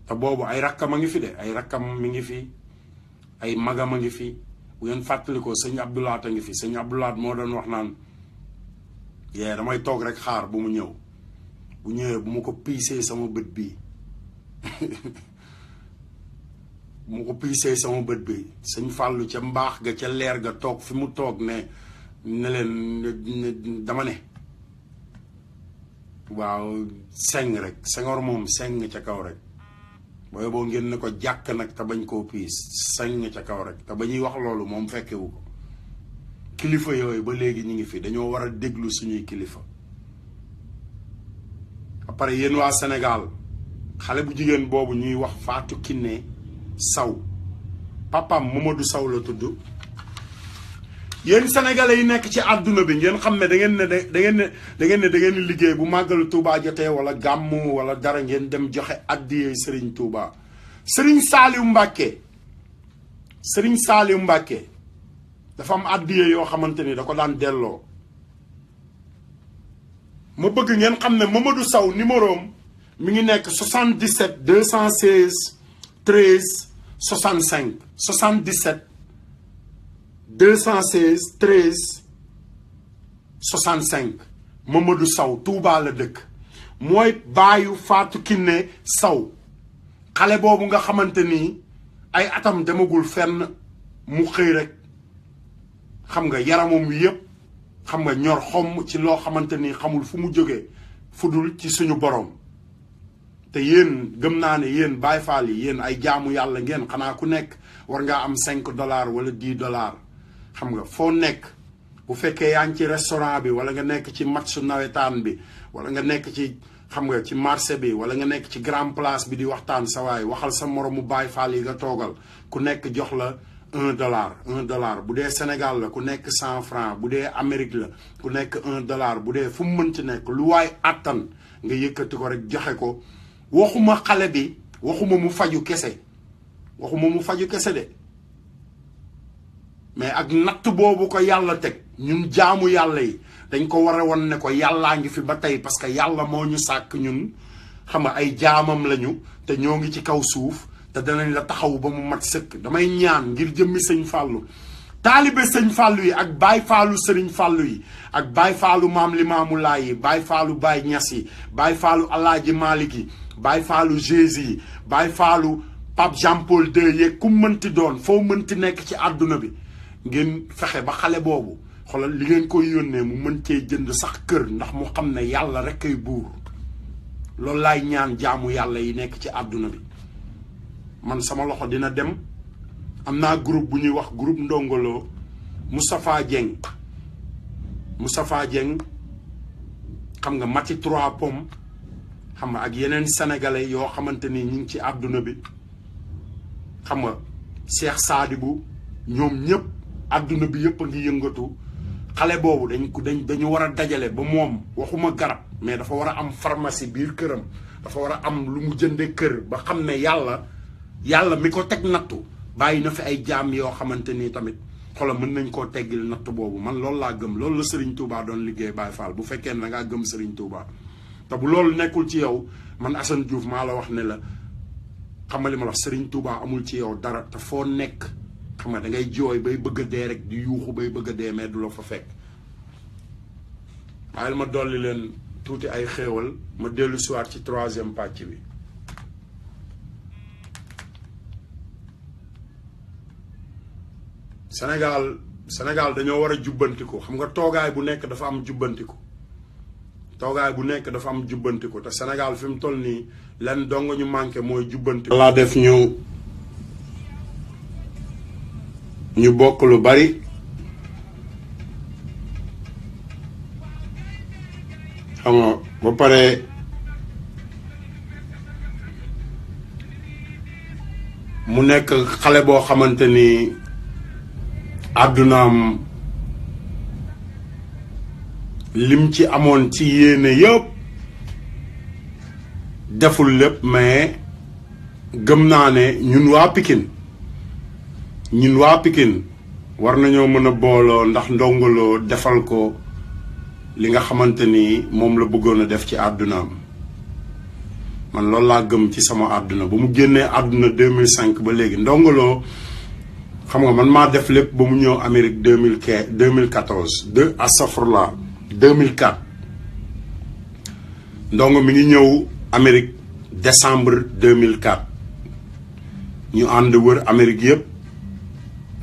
te boobu ay rakkam a ngi fi de ay rakkam mi ngi fi ay magam a ngi fi bu ngeen fàttalikoo sëñ Abdoulaat a ngi fi sëñ Abdoulaat moo doon wax naan yee damay toog rek xaar bu mu ñëw bu ñëwee bu ma ko piisee sama bët bii bu ma ko piisee sama bët bi sëñ Fàllu ca mbaax ga ca leer ga toog fi mu toog ne leen dama ne waaw seng rek Senghor moom seng ca kaw rek booy boo ngeen ne ko jàkk nag te bañ koo piis seng ca kaw rek te ba ñuy wax loolu moom fekkewu ko kilifa yooyu ba léegi ñu ngi fi dañoo war a déglu suñuy kilifa après yéen waa Sénégal xale bu jigéen boobu ñuy wax Fatou Kiné Sow papam Mamadou Sow la tudd yéen sénégalais yi nekk ci àdduna bi ngeen xam ne da ngeen liggéey bu màggalu Touba jotee wala gàmmu wala dara ngeen dem joxe addiyee Serigne Touba Serigne Saliou Mbacké Serigne Saliou Mbacké dafa am addiye yoo xamante ni da ko daan delloo. ma bëgg ngeen xam ne Mamadou Sow numéro am mi ngi nekk 77 216 13 65 77 216 13 65 Mamadou Sow Touba la dëkk mooy baayu Fatou Kiné Sow xale boobu nga xamante ni ay atam demagul fenn mu xëy rek xam nga yaramam wi yëpp xam nga ñor xomm ci loo xamante ni xamul fu mu jógee fudul ci suñu borom te yéen gëm naa ne yéen Baay Faal yi yéen ay jaamu yàlla ngeen xanaa ku nekk war ngaa am $5 wala $10 xam nga foo nekk bu fekkee yaa ngi ci restaurant bi wala nga nekk ci match nawetaan bi wala nga nekk ci xam nga ci marché bi wala nga nekk ci grand place bi di waxtaan sa waay waxal sa moromu Baay Faal yi nga toogal ku nekk jox la $1 bu dee Sénégal la ku nekk 100 francs bu dee Amérique la ku nekk $1 bu dee fu mu mënti nekk lu waay attan nga yëkkati ko rek joxe ko waxuma xale bi waxuma mu faju kese de mais ak natt boobu ko yàlla teg ñun jaamu yàlla yi dañ ko war a won ne ko yàllaa ngi fi ba tey parce que yàlla moo ñu sàkk ñun xam nga ay jaamam lañu te ñoo ngi ci kaw suuf te danañ la taxaw ba mu mat sëkk damay ñaan ngir jëmmi sëñ Fallou taalibe sëñ Fallou yi ak Baay Faalu sëriñ Fallou yi ak Baay Faalu maam Limaamu Laay yi Baay Faalu Baay Ñas yi Baay Faalu Alaaji Maalik yi Baay Faalu Jésus yi Baay Faalu Pape Jean Paul II yeeg ku mënti doon foo mënti nekk ci àdduna bi ngeen fexe ba xale boobu xoolal li ngeen koy yónnee mu mën cee jënd sax kër ndax mu xam ne yàlla rek kay buur loolu laay ñaan jaamu yàlla yi nekk ci àdduna bi man sama loxo dina dem am naa groupe bu ñuy wax groupe Ndongolo Moustapha Dieng xam nga Mati 3 Pommes xam nga ak yeneen sénégalais yoo xamante ni ñu ngi ci àdduna bi xam nga Cheikh Sadibou ñoom ñëpp àdduna bi yëpp a ngi yëngatu xale boobu dañu war a dajale ba moom waxuma garab mais dafa war a am pharmacie biir këram dafa war a am lu mu jënde kër ba xam ne yàlla mi ko teg nattu bàyyi na fi ay jaam yoo xamante ni tamit xoolal mën nañ koo teggil nattu boobu man loolu laa gëm loolu la Serigne Touba doon liggéey Baye Fall bu fekkee ne da ngaa gëm Serigne Touba te bu loolu nekkul ci yow man Assane Diouf maa la wax ne la xam nga li ma la wax Serigne Touba amul ci yow dara te foo nekk xam nga da ngay jooy bay bëgg a dee rek di yuuxu bay bëgg a dee mais du la fa fekk waaye ma dolli leen tuuti ay xéewal ma dellu siwaat ci 3e pàcc bi Sénégal dañoo war a jubbantiku xam nga toogaay bu nekk dafa am jubbantiku te Sénégal fi mu toll nii lenn dong ñu manqué mooy jubbantiku. laa def ñu bokk lu bari xam nga ba pare mu nekk xale boo xamante ni àddunaam lim ci amoon ci yéene yëpp deful lépp mais gëm naa ne ñun waa Pikine war nañoo mën a booloo ndax Ndongolo defal ko li nga xamante ni moom la bëggoon a def ci àddunaam man loolu laa gëm ci sama àdduna ba mu génnee àdduna 2005 ba léegi Ndongolo xam nga man maa def lépp ba mu ñëw Amérique 2014 2004 Ndongo mi ngi ñëw Amérique décembre 2004 ñu ànd wër Amérique yëpp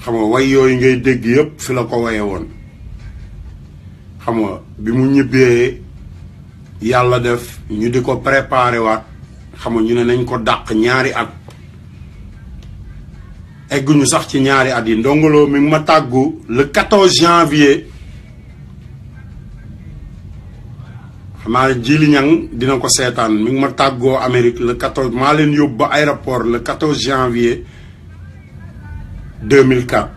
xam nga way yooyu ngay dégg yëpp fi la ko waye woon xam nga bi mu ñibbee yàlla def ñu di ko préparé waat xam nga ñu ne nañ ko dàq ñaari at egguñu sax ci ñaari at yi Ndongolo mi ngi ma tàggu le 14 janvier xam naa Jili Ñang dina ko seetaan mi ngi ma tàggoo Amérique le 14 maa leen yóbbu ba aéroport le 14 janvier 2004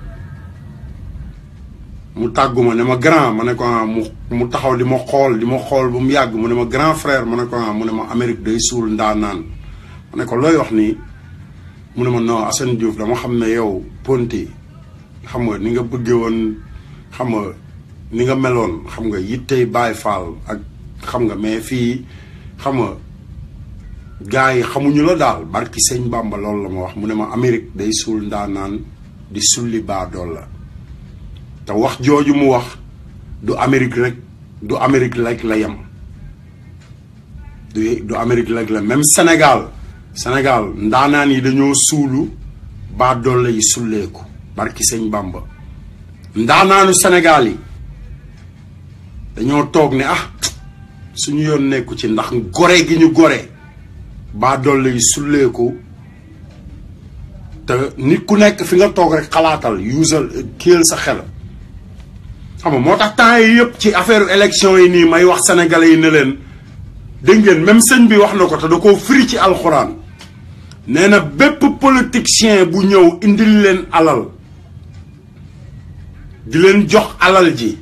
mu tàggu ma ne ma grand ma ne ko mu taxaw di ma xool ba mu yàgg mu ne ma grand frère ma ne ko mu ne ma Amérique day suul ndaanaan ma ne ko looy wax nii mu ne ma non Assane Diouf dama xam ne yow Ponty xam nga ni nga bëggee woon xam nga ni nga meloon xam nga yittey Baye Fall ak xam nga mais fii xam nga gars yi xamuñu la daal barki sëñ Bamba loolu la ma wax mu ne ma Amérique day suul ndaanaan di sulli baadool la te wax jooju mu wax du Amérique rek la yem du Amérique rek la même Sénégal ndaanaan yi dañoo suulu baadool la yi sulleeku barki sëñ Bamba ndaanaanu Sénégal yi dañoo toog ne suñu yoon nekku ci ndax gore gi ñu gore baadool la yi sulleeku te nit ku nekk fi nga toog rek xalaatal usal kiyal sa xel xam nga moo tax temps yi yëpp ci affaire élection yi nii may wax sénégalais yi ne leen dégg ngeen même sëñ bi wax na ko te da koo firi ci alxuraan nee na bépp politicien bu ñëw indil leen alal di leen jox alal ji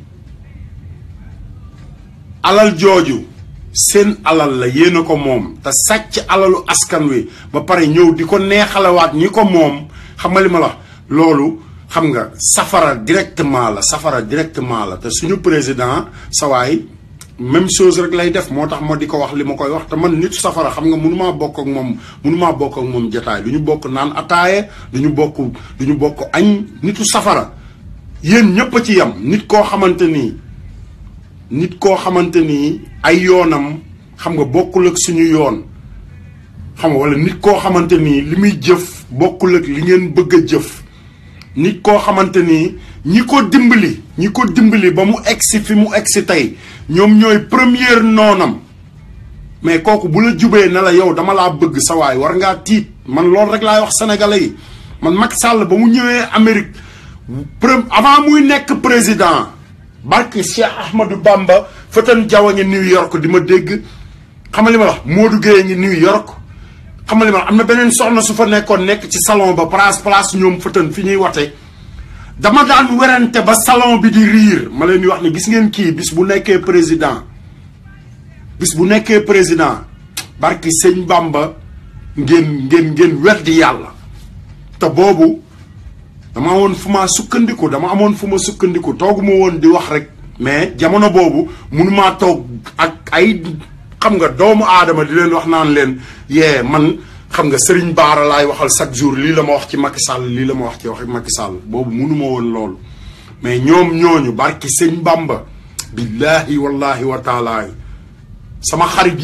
alal jooju seen alal la yéen a ko moom te sàcc alalu askan wi ba pare ñëw di ko neexalawaat ñi ko moom xam nga li ma la loolu xam nga safara directement la te suñu président sawaay même chose rek lay def moo tax ma di ko wax li ma koy wax te man nit safara xam nga mënumaa bokk ak moom jataay du ñu bokk naan ataaye du ñu bokk añ nitu safara yéen ñëpp a ci yem nit koo xamante ni ay yoonam xam nga bokkul ak suñu yoon xam nga wala nit koo xamante ni li muy jëf bokkul ak li ngeen bëgg a jëf nit koo xamante ni ñi ko dimbali ba mu egsi fi mu egsi tey ñoom ñooy première noonam mais kooku bu la jubee na la yow dama laa bëgg sa waay war ngaa tiit man loolu rek laay wax sénégalais yi man Macky Sall ba mu ñëwee Amérique avant muy nekk président barke Cheikh Ahmadou Bamba Fatan Diaw a ngi New York di ma dégg xam nga li ma wax Modou Gueye ngi New York xam nga li ma wax am na beneen soxna su fa nekk ci salon ba place ñoom Fatan fi ñuy wate dama daan werante ba salon bi di riir ma leen di wax ne gis ngeen kii bis bu nekkee président barki sëñ Bamba ngeen weddi yàlla te boobu dama amoon fu ma sukkandiku tooguma woon di wax rek mais jamono boobu mënumaa toog ak ay xam nga doomu aadama di leen wax naan leen man xam nga Serigne Bara laay waxal chaque jour lii la ma wax ci Macky Sall lii la ma wax ci Macky Sall boobu mënuma woon loolu mais ñoom ñooñu barki sëñ Bamba billahi wallahi wa taala sama xarit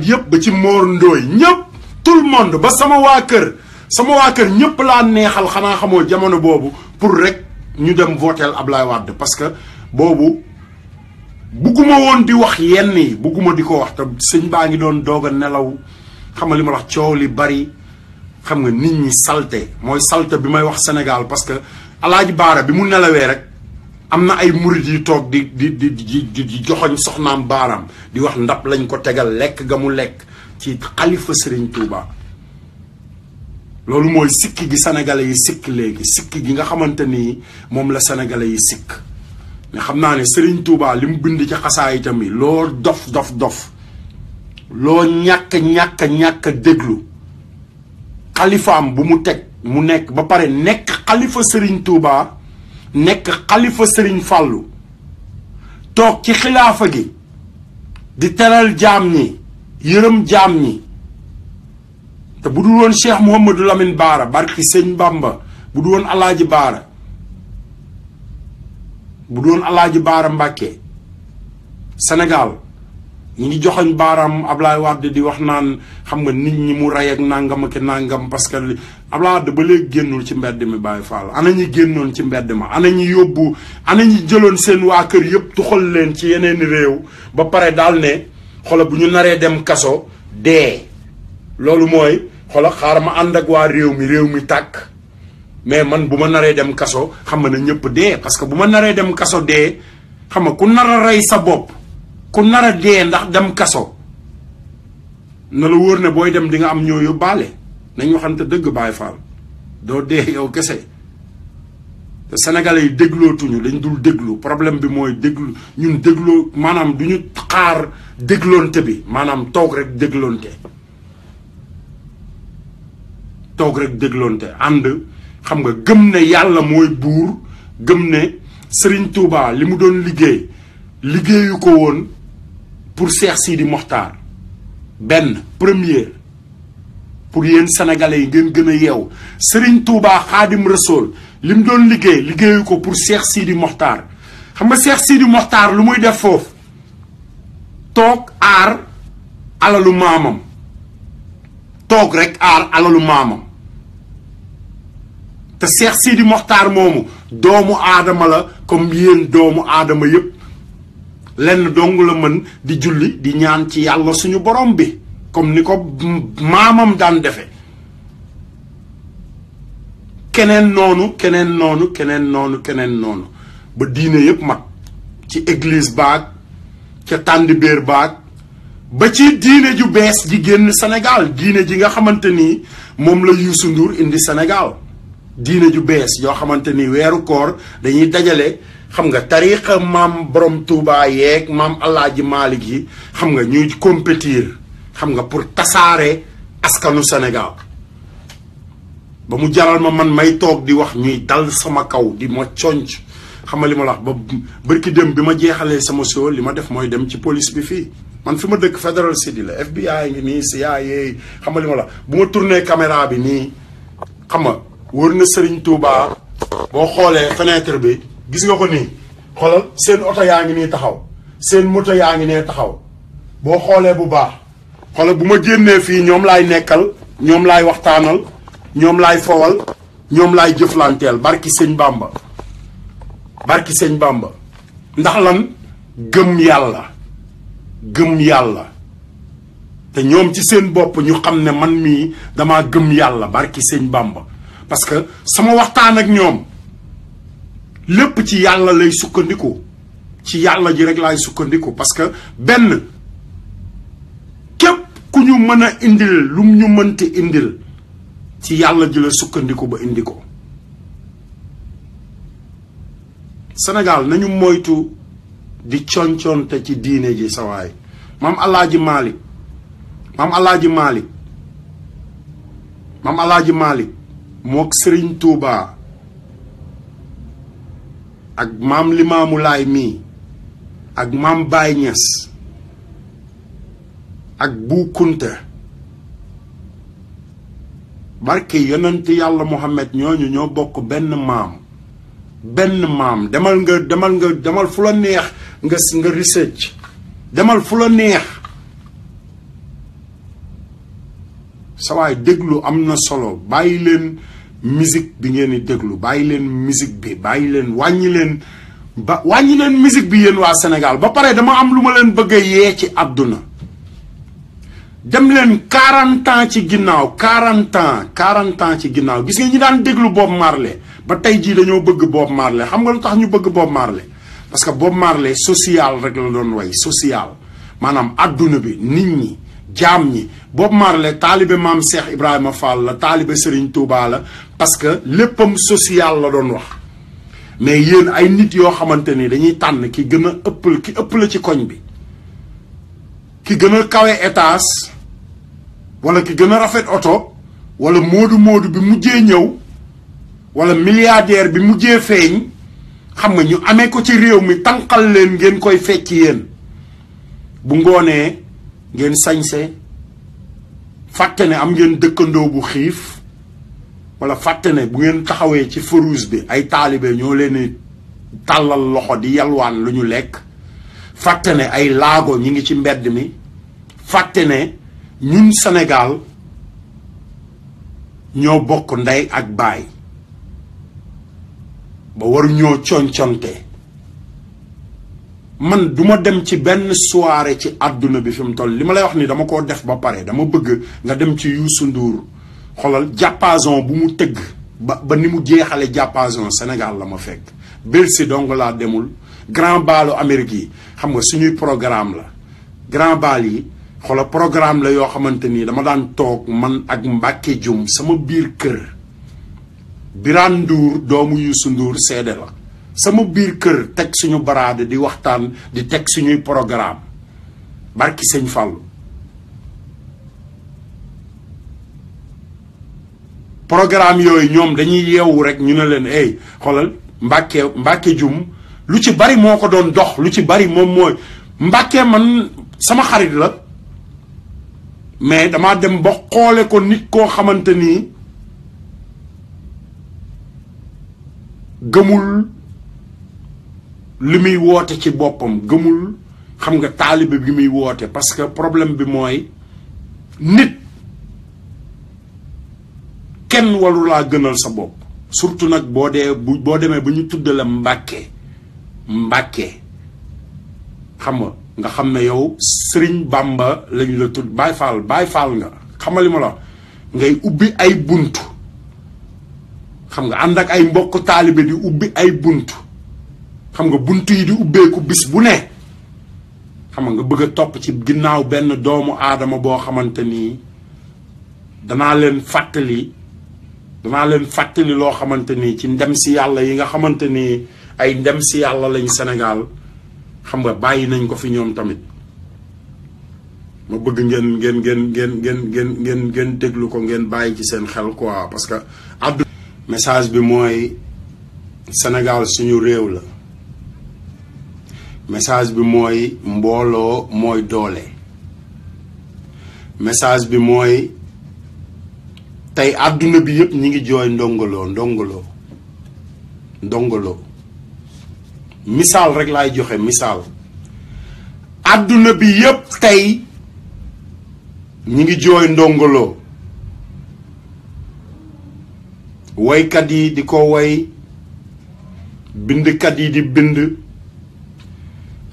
yëpp ba ci Mor Ndoye ñëpp tout le monde ba sama waa kër ñëpp laa neexal xanaa xamoo jamono boobu pour rek ñu dem votel Ablaye Wade parce que boobu bugguma woon di wax yenn yi bugguma di ko wax te sëñ baa ngi doon doog a nelaw xam nga li ma wax coow li bari xam nga nit ñi salte mooy salte bi may wax Sénégal parce que Alaaji Baara bi mu nelawee rek am na ay murit yu toog di joxoñ soxnaam baaraam di wax ndap lañ ko tegal lekk ga mu lekk ci xalifa Serigne Touba loolu mooy sikki gi sénégalais yi sikk léegi sikki gi nga xamante ni moom la sénégalais yi sikk mais xam naa ne Serigne Touba li mu bind ci xasaay itam yi loo dof loo ñàkk déglu xalifaam bu mu teg mu nekk ba pare nekk xalifa Serigne Touba nekk xalifa Serigne Fallou toog ci xilaafa gi di teral jaam ñi yërëm jaam ñi te bu dul woon Cheikh Mouhamadou Lamine Bara barki sëñ Bamba bu dul woon Alaaji Baara Mbàkke Sénégal ñi ngi joxoñ baaraam Ablaye Wade di wax naan xam nga nit ñi mu rey ak nangam ak nangam parce que Ablaye Wade ba léegi génnul ci mbedd mi Baye Fall ana ñi génnoon ci mbedd ma ana ñi jëloon seen waa kër yëpp tuxal leen ci yeneen réew ba pare daal ne xola bu ñu naree dem kaso dee loolu mooy xola xaar ma ànd ak waa réew mi tàkk mais man bu ma naree dem kaso xam nga ne ñëpp dee parce que bu ma naree dem kaso dee xam nga ku nar a rey sa bopp ku nar a dee ndax dem kaso na la wóor ne booy dem di nga am ñoo yóbbaale nañ waxante dëgg Baye Fall doo dee yow kese te sénégalais yi déglootuñu dañ dul déglu problème bi mooy déglu ñun dégloo maanaam du ñu xaar dégloonte bi maanaam toog rek dégloonte toog rek dégloonte ànd xam nga gëm ne yàlla mooy buur gëm ne Serigne Touba li mu doon liggéeyu ko woon pour Cheikh Sidi Mokhtar benn première pour yéen sénégalais yi ngeen gën a yeew Serigne Touba Xaadim Rasool li mu doon liggéeyu ko pour Cheikh Sidi Mokhtar xam nga Cheikh Sidi Mokhtar lu muy def foofu toog aar alalu maamam toog rek aar alalu maamam te Cheikh Sidi Mokhtar moomu doomu aadama la comme yéen doomu aadama yépp lenn dong la mën di julli di ñaan ci yàlla suñu borom bi comme ni ko maamam daan defe keneen noonu ba diine yépp mat ci église baag ca tàndibéer baag ba ci diine ju bees ji génn Sénégal diine ji nga xamante ni moom la Youssou Ndour indi Sénégal diine ju bees yoo xamante ni weeru koor dañuy dajale xam nga tariixa maam borom Touba yeeg maam Alaaji Maalik yi xam nga ñuy compétir xam nga pour tasaare askanu Sénégal ba mu jaral ma man may toog di wax ñuy dal sama kaw di ma conc xam nga li ma la wax ba bërki dem bi ma jeexalee sama show li ma def mooy dem ci police bi fii man fi ma dëkk Federal City la FBI ngi nii CIA xam nga li ma la bu ma tourné caméra bi nii xam nga wóor na Serigne Touba boo xoolee fenêtre bi gis nga ko nii xoolal seen oto yaa ngi nii taxaw seen moto yaa ngi nee taxaw boo xoolee bu baax xoolal bu ma génnee fii ñoom laay nekkal ñoom laay waxtaanal ñoom laay fowal ñoom laay jëflanteel barki sëñ Bamba ndax lan gëm yàlla te ñoom ci seen bopp ñu xam ne man mii dama gëm yàlla barki sëñ Bamba parce que sama waxtaan ak ñoom lépp ci yàlla lay sukkandiku ci yàlla ji rek laay sukkandiku parce que benn képp ku ñu mën a indil lu ñu mënti indil ci yàlla ji la sukkandiku ba indi ko Sénégal nañu moytu di conconte ci diine ji sawaay maam Alaaji Maalik mook Serigne Touba ak maam Limaamu Laay mii ak maam Baay Ñas ak Bu Kunta barke yonent yàlla Muhammad ñooñu ñoo bokk benn maam demal fu la neex nga research demal fu la neex sawaay déglu am na solo bàyyi leen musique bi ngeen di déglu bàyyi leen musique bi wàññi leen musique bi yéen waa Sénégal ba pare dama am lu ma leen bëgg a yee ci àdduna dem leen 40 ans ci ginnaaw 40 ans ci ginnaaw gis nga ñi daan déglu Bob Marley ba tey jii dañoo bëgg Bob Marley xam nga lu tax ñu bëgg Bob Marley parce que Bob Marley social rek la doon way social maanaam àdduna bi nit ñi jaam ñi Bob Marley taalibe maam Cheikh Ibrahima Fall la taalibe Serigne Touba la parce que léppam social la doon wax mais yéen ay nit yoo xamante ni dañuy tànn ki gën a ëpp la ci koñ bi ki gën a kawe étage wala ki gën a rafet oto wala moodu bi mujjee ñëw wala milliardaire bi mujjee feeñ xam nga ñu amee ko ci réew mi tànqal leen ngeen koy fecc yéen bu ngoonee ngeen sañse fàtte ne am ngeen dëkkandoo bu xiif wala fàtte ne bu ngeen taxawee ci farouche bi ay taalibe ñoo leen tàllal loxo di yalwaan lu ñu lekk fàtte ne ay laago ñi ngi ci mbedd mi fàtte ne ñun Sénégal ñoo bokk ndey ak baay ba waru ñoo conconte man duma dem ci benn soirée ci àdduna bi fi mu toll li ma lay wax ni dama koo def ba pare dama bëgg nga dem ci Youssou Ndour xoolal jàppason bu mu tëgg ba ni mu jeexale jàppason Sénégal la ma fekk Bercy dong laa demul grand balu Amérique yi xam nga suñuy programme la grand bal yi xoolal programme la yoo xamante ni dama daan toog man ak Mbacke Dioum sama biir kër Birane Ndour doomu Youssou Ndour seede la sama biir kër teg suñu baraade di waxtaan di teg suñuy programme barki sëñ Fallou programme yooyu ñoom dañuy yeewu rek ñu ne leen hey xoolal Mbàkke Jum lu ci bari moo ko doon dox lu ci bari moom mooy Mbàkke man sama xarit la mais damaa dem ba xoole ko nit koo xamante ni gëmul li muy woote ci boppam gëmul xam nga taalibe bi muy woote parce que problème bi mooy nit kenn walu laa gënal sa bopp surtout nag boo demee ba ñu tudd la Mbàkke xam nga xam ne yow Sëriñ Bàmba lañ la tudd Baay Faal nga xamali ma la ngay ubbi ay buntu xam nga ànd ak ay mbokk taalibe di ubbi ay buntu xam nga buntu yi di ubbeeku bis bu ne xam nga bëgg a topp ci ginnaaw benn doomu aadama boo xamante ni danaa leen fàttali loo xamante ni ci ndem si yàlla yi nga xamante ni ay ndem si yàlla lañ Sénégal xam nga bàyyi nañ ko fi ñoom tamit ma bëgg ngeen déglu ko ngeen bàyyi ci seen xel quoi parce que àdduna message bi mooy Sénégal suñu réew la message bi mooy mbooloo mooy doole message bi mooy tey àdduna bi yëpp ñi ngi jooy ndongoloo misaal rek laay joxe misaal àdduna bi yëpp tey ñi ngi jooy ndongoloo woykat yi di ko woy bindkat yi di bind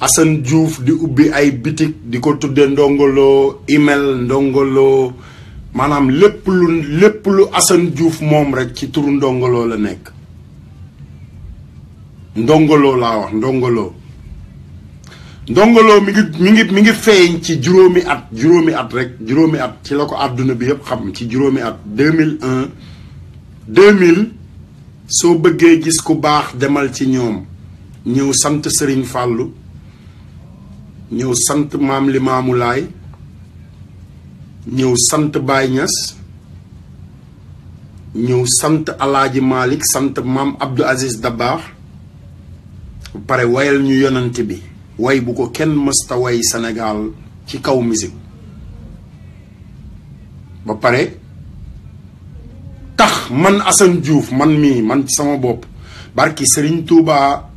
Assane Diouf di ubbi ay bitik di ko tudde ndongoloo email ndongoloo maanaam lépp lu Assane Diouf moom rek ci turu ndongoloo la nekk ndongoloo laa wax ndongoloo mi ngi feeñ ci juróomi at ci la ko àdduna bi yëpp xam ci juróomi at 2000 soo bëggee gis ku baax demal ci ñoom ñëw sant Serigne Fallou ñëw sant Maam Limaamu Laay ñëw sant Baye Niass ñëw sant Alaaji Malick sant Maam Abdou Aziz Dabakh pare wayal ñu yonent bi way bu ko kenn mësta way Sénégal ci kaw musique ba pare tax man Assane Diouf man sama bopp barki Serigne Touba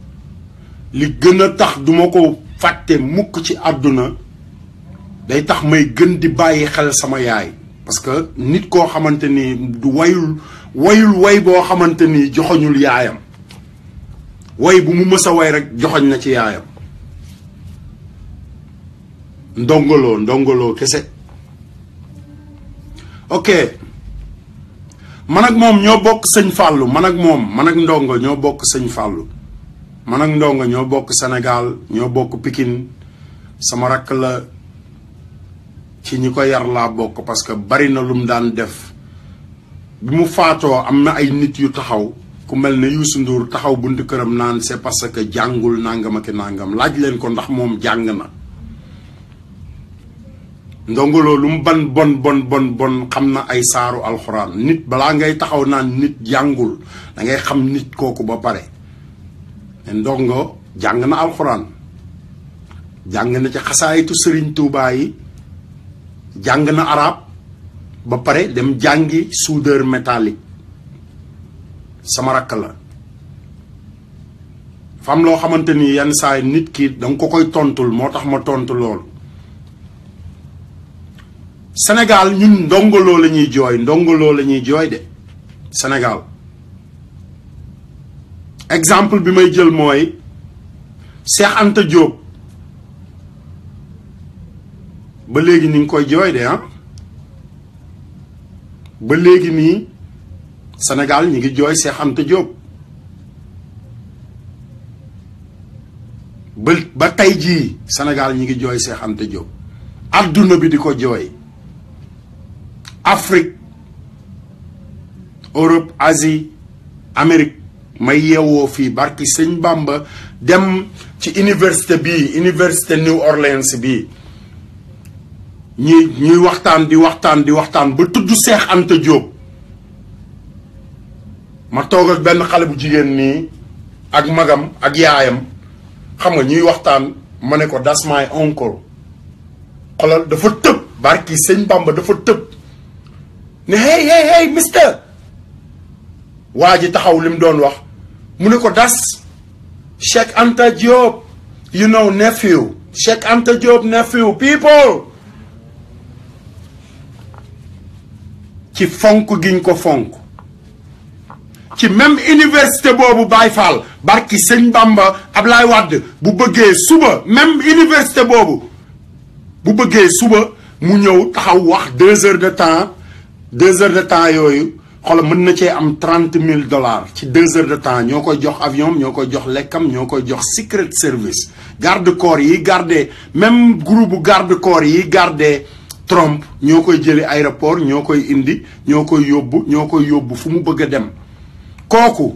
li gën a tax duma ko fàtte mukk ci àdduna day tax may gën di bàyyi xel sama yaay parce que nit koo xamante ni du wayul way boo xamante ni joxoñul yaayam way bu mu mës a way rek joxoñ na ci yaayam ndongoloo kese ok man ak moom ñoo bokk sëñ Fallou man ak ndongo ñoo bokk sëñ Fallou man ak ndongo ñoo bokk Sénégal ñoo bokk Pikine sama rakk la ci ñi ko yar laa bokk parce que bari na lu mu daan def bi mu faatoo am na ay nit yu taxaw ku mel ne Youssou Ndour taxaw buntu këram naan c'est parce que jàngul nangam ak nangam laaj leen ko ndax moom jàng na ndongoloo lu mu bon xam na ay saaru alxuraan nit balaa ngay taxaw naan nit jàngul da ngay xam nit kooku ba pare ndongo jàng na alxuraan jàng na ci xasaayitu Serigne Touba yi jàng na arab ba pare dem jàngi soudeur métallique sama rakk la fam loo xamante ni yenn saa nit ki danga ko koy tontul moo tax ma tontu loolu Sénégal ñun ndongoloo la ñuy jooy de Sénégal exemple bi may jël mooy Cheikh Anta Diop ba léegi ni ngi koy jooy de ba léegi nii Sénégal ñi ngi jooy Cheikh Anta Diop ba tey jii Sénégal ñi ngi jooy Cheikh Anta Diop adduna bi di ko jooy Afrique Europe Asie Amérique may yeewoo fii barki sëñ Bamba dem ci université New Orleans bii ñuy waxtaan di waxtaan ba tudd Cheikh Anta Diop ma toog ak benn xale bu jigéen nii ak magam ak yaayam xam nga ñuy waxtaan ma ne ko that's my uncle xoolal dafa tëb barki sëñ Bamba dafa tëb ne hey mister waa ji taxaw li mu doon wax mu ne ko das Cheikh Anta Diop you know nephew Cheikh Anta Diop nephew people ci fonk giñ ko fonk ci même université boobu Baye Fall barki sëñ Bamba Ablaye Wade bu bëggee suba même université boobu bu bëggee suba mu ñëw taxaw wax 2 heures de temps 2 heures de temps yooyu xoolal mën na cee am $30,000 ci 2 heures de temps ñoo koy jox avion ñoo koy jox lekkam ñoo koy jox secret service garde corps yi garde même groupe garde corps yi garde Trump ñoo koy jëli aéroport ñoo koy indi ñoo koy yóbbu fu mu bëgg a dem kooku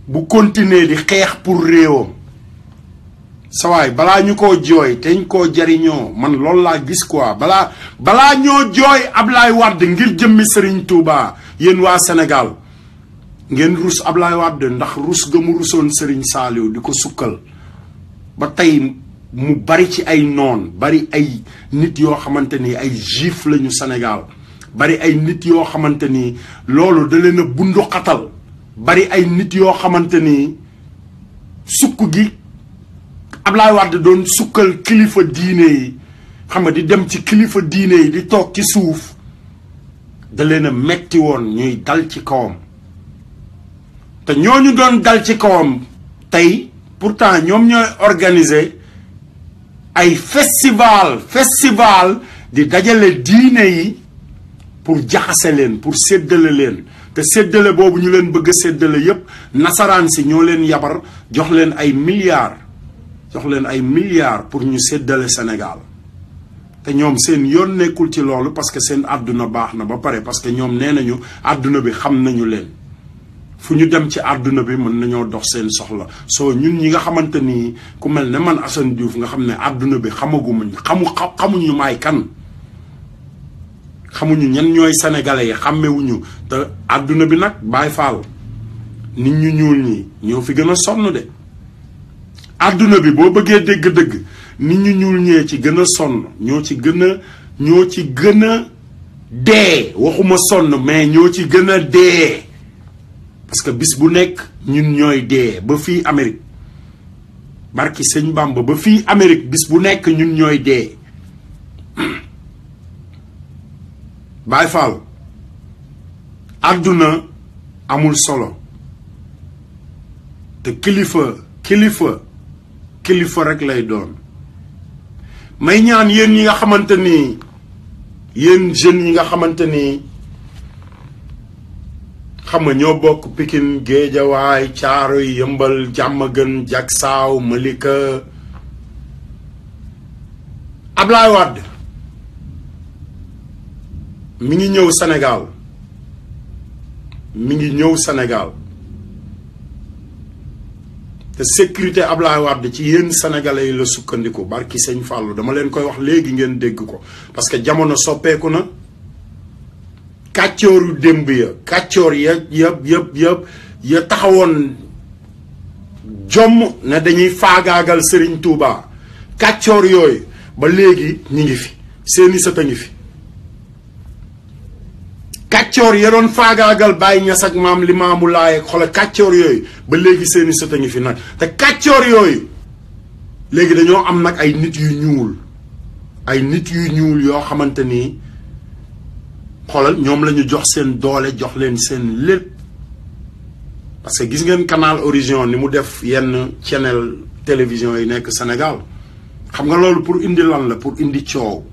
bu continuer di xeex pour réewam sawaay balaa ñu koo jooy teñ koo jariñoo man loolu laa gis quoi balaa ñoo jooy Ablaye Wade ngir jëmmi Serigne Touba yéen waa Sénégal ngeen rus Ablaye Wade ndax rus ga mu rusoon Serigne Saliou di ko sukkal ba tey mu bari ci ay noon bari ay nit yoo xamante ni ay juif lañu Sénégal bari ay nit yoo xamante ni loolu da leen a bundu xatal bari ay nit yoo xamante ni sukk gi Ablaye Wade doon sukkal kilifa diine yi xam nga di dem ci kilifa diine yi di toog ci suuf da leen a metti woon ñuy dal ci kawam te ñooñu doon dal ci kawam tey pourtant ñoom ñooy organiser ay festival di dajale diine yi pour jaxase leen pour séddale leen te séddale boobu ñu leen bëgg a séddale yépp nasaraan si ñoo leen yabar jox leen ay milliards pour ñu séddale Sénégal te ñoom seen yoon nekkul ci loolu parce que seen àdduna baax na ba pare parce que ñoom nee nañu àdduna bi xam nañu leen fu ñu dem ci àdduna bi mën nañoo dox seen soxla soo ñun ñi nga xamante ni ku mel ne man Assane Diouf nga xam ne àdduna bi xamuñu maay kan xamuñu ñan ñooy sénégalais yi xàmmewuñu te àdduna bi nag Baye Fall nit ñu ñuul ñi ñoo fi gën a sonn de àdduna bi boo bëggee dégg-dëgg nit ñu ñuul ñee ci gën a sonn ñoo ci gën a dee waxuma sonn mais ñoo ci gën a dee parce que bis bu nekk ñun ñooy dee ba fii Amérique barki sëñ Bamba ba fii Amérique bis bu nekk ñun ñooy dee Baye Fall àdduna amul solo te kilifa rek lay doon may ñaan yéen ñi nga xamante ni yéen jeunes yi nga xamante ni xam nga ñoo bokk Pikine Géejawaay Caaroy Yëmbal Jàmmagën Jaksaaw Malika Ablaye Wade mi ngi ñëw Sénégal te sécurité Ablaye Wade ci yéen sénégalais yi la sukkandiku barki sëñ Fallou dama leen koy wax léegi ngeen dégg ko parce que jamono soppeeku na kàccooru démb kàccoor ya taxawoon jomm ne dañuy faagaagal Serigne Touba kàccoor yooyu ba léegi ñi ngi fi seeni sët a ngi fi kàccoor ya doon faagaagal Baye Niass ak maam Limaamu Laay xoolal kàccoor yooyu ba léegi seeni sët a ngi fi nag te kàccoor yooyu léegi dañoo am nag ay nit yu ñuul yoo xamante ni xoolal ñoom la ñu jox seen doole jox leen seen lépp parce que gis ngeen Canal Horizon ni mu def yenn channel télévision yi nekk Sénégal xam nga loolu pour indi lan la pour indi coow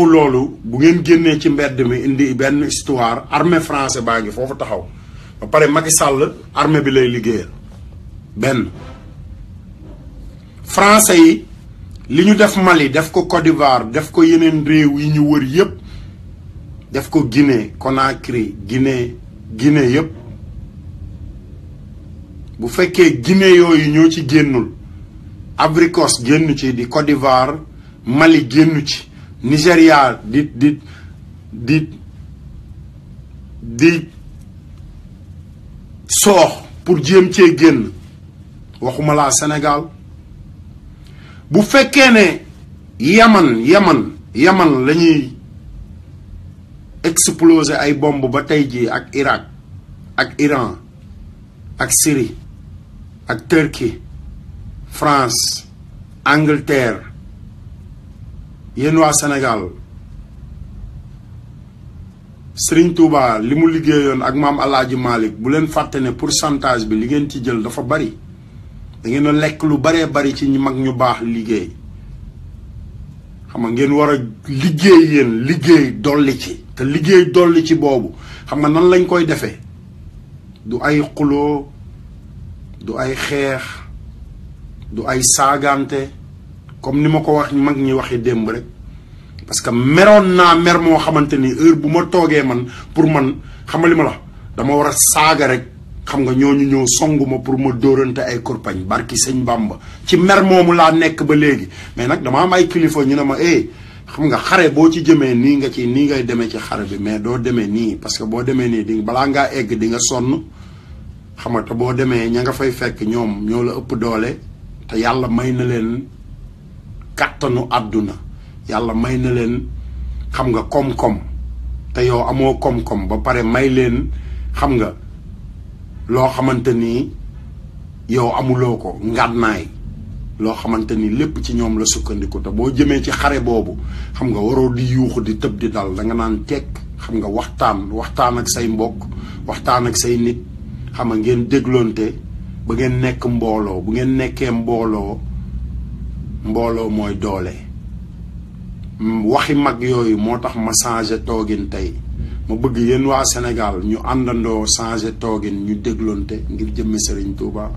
loolu bu ngeen génnee ci mbedd mi indi benn histoire armée français baa ngi foofu taxaw ba pare Macky Sall armée bi lay liggéeyal benn français yi li ñu def Mali def ko Côte d'Ivoire def ko yeneen réew yi ñu wër yépp def ko Guinée Conakry Guinée yépp bu fekkee Guinée yooyu ñoo ci génnul Abrikos génn ci di Côte d'Ivoire Mali génn ci Nigéria di soox pour jéem cee génn waxuma laa Sénégal bu fekkee ne Yaman la ñuy exploser ay bomb ba tey jii ak Irak ak Iran ak Syrie ak Turquie France Angleterre yéen waa Sénégal Serigne Touba li mu liggéeyoon ak maam Alaaji Malick bu leen fàtte ne pourcentage bi li ngeen ci jël dafa bari da ngeen a lekk lu baree bari ci ñu mag ñu baax liggéey xam nga ngeen war a liggéey yéen liggéey dolli ci te liggéey dolli ci boobu xam nga nan lañ koy defee du ay xuloo du ay xeex du ay saagante comme ni ma ko wax mag ñi waxi démb rek parce que meroon naa mer moo xamante ni heure bu ma toogee man pour man xam nga li ma la dama war a saaga rek xam nga ñooñu ñëw songu ma pour ma dóorante ay kurpañ barki sëñ Bamba ci mer moomu laa nekk ba léegi mais nag dama am ay kilifa ñu ne ma xam nga xare boo ci jëmee nii ngay demee ci xare bi mais doo demee nii parce que boo demee nii di balaa ngaa egg di nga sonn xam nga te boo demee ña nga fay fekk ñoom ñoo la ëpp doole te yàlla may na leen kàttanu àdduna yàlla may na leen xam nga koom-koom te yow amoo koom-koom ba pare may leen xam nga loo xamante ni yow amuloo ko ngànnaay loo xamante ni lépp ci ñoom la sukkandiku te boo jëmee ci xare boobu xam nga waroo di yuuxu di tëb di dal da nga naan tekk xam nga waxtaan ak say mbokk waxtaan ak say nit xam nga ngeen dégloonte ba ngeen nekk mbooloo bu ngeen nekkee mbooloo mooy doole waxi mag yooyu moo tax ma changé toogin tey ma bëgg yéen waa Sénégal ñu àndandoo changé toogin ñu dégloonte ngir jëmmi Serigne Touba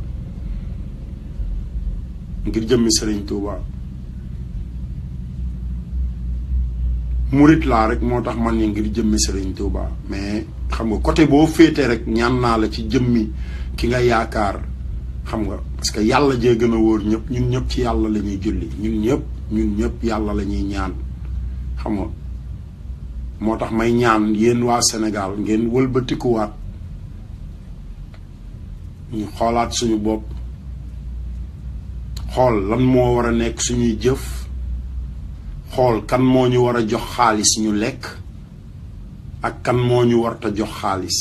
murit laa rek moo tax man ni ngir jëmmi Serigne Touba mais xam nga côté boo féete rek ñaan naa la ci jëmmi ki nga yaakaar xam nga parce que yàlla jee gën a wóor ñëpp ñun ñëpp ci yàlla la ñuy julli ñun ñëpp yàlla la ñuy ñaan xam nga moo tax may ñaan yéen waa Sénégal ngeen wëlbatikuwaat ñu xoolaat suñu bopp xool lan moo war a nekk suñuy jëf xool kan moo ñu war a jox xaalis ñu lekk ak kan moo ñu warta jox xaalis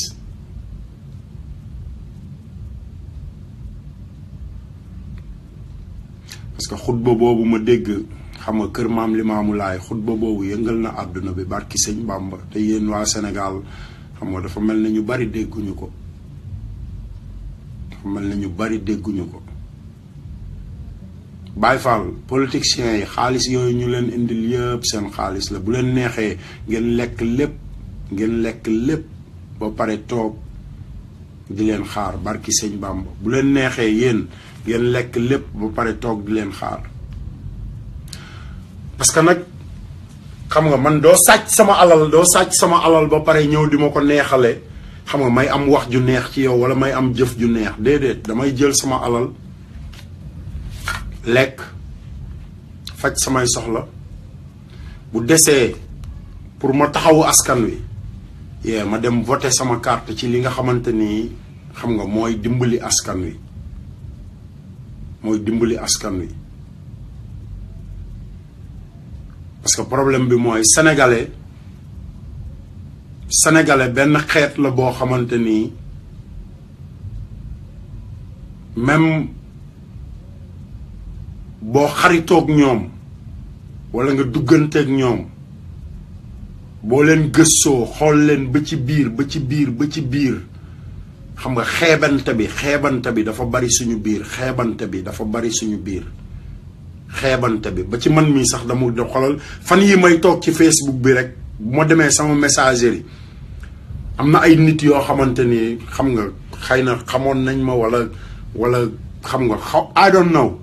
parce que xutba boobu ma dégg xam nga kër maam Limaamu Laay xutba boobu yëngal na àdduna bi barki sëñ Bàmba te yéen waa Sénégal xam nga dafa mel na ñu bari dégguñu ko Baay Faal politiciens yi xaalis yooyu ñu leen indil yëpp seen xaalis la bu leen neexee ngeen lekk lépp ba pare toog di leen xaar barki sëñ Bàmba bu leen neexee yéen ngeen lekk lépp ba pare toog di leen xaar parce que nag xam nga man doo sàcc sama alal ba pare ñëw di ma ko neexale xam nga may am wax ju neex ci yow wala may am jëf ju neex déedéet damay jël sama alal lekk faj samay soxla bu desee pour ma taxawu askan wi ma dem voter sama carte ci li nga xamante ni xam nga mooy dimbali askan wi parce que problème bi mooy sénégalais benn xeet la boo xamante ni même boo xaritoog ñoom walla nga dugganteeg ñoom boo leen gëstoo xool leen ba ci biir xam nga xeebante bi dafa bari suñu biir xeebante bi ba ci man mii sax dama do xolal fan yi may toog ci Facebook bi rek bu ma demee sama messagerie am na ay nit yoo xamante ni xam nga xëy na xamoon nañ ma wala xam nga I don't know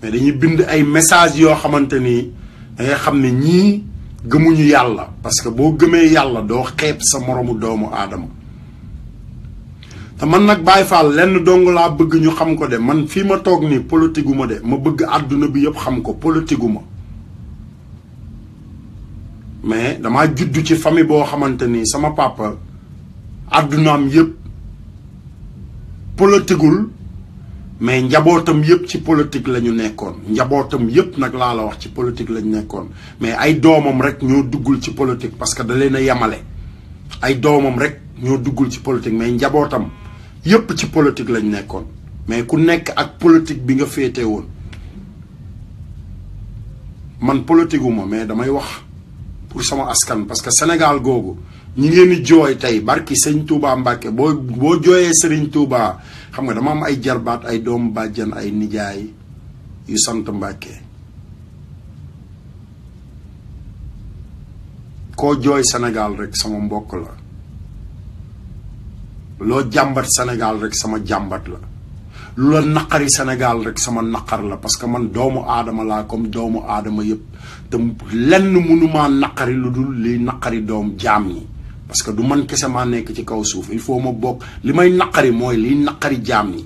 mais dañuy bind ay message yoo xamante ni da ngay xam ne ñii gëmuñu yàlla parce que boo gëmee yàlla doo xeeb sa moromu doomu aadama te man nag Baay Faal lenn dong laa bëgg ñu xam ko de man fii ma toog nii politique gu ma de ma bëgg àdduna bi yëpp xam ko politique gu ma mais damaa juddu ci famille boo xamante ni sama papa àddunaam yëpp politiqueul mais njabootam yépp ci politique la ñu nekkoon njabootam yépp nag laa la wax ci politique la ñu nekkoon mais ay doomam rek ñoo duggul ci politique parce que da leen a yemale ay doomam rek ñoo duggul ci politique mais njabootam yépp ci politique lañ nekkoon mais ku nekk ak politique bi nga féete woon man politique uma mais damay wax pour sama askan parce que Sénégal googu ñi ngeen di jooy tey barki sëñ Touba Mbacke boo jooyee Serigne Touba xam nga dama am ay jarbaat ay doomu bàjjan ay nijaay yu sant Mbacke koo jooy Sénégal rek sama mbokk la loo jàmbat Sénégal rek sama jàmbat la lu la naqari Sénégal rek sama naqar la parce que man doomu aadama laa comme doomu aadama yépp te lenn mënumaa naqari lu dul liy naqari doom jaam yi parce que du man kese maa nekk ci kaw suuf il faut ma bokk li may naqari mooy liy naqari jaam yi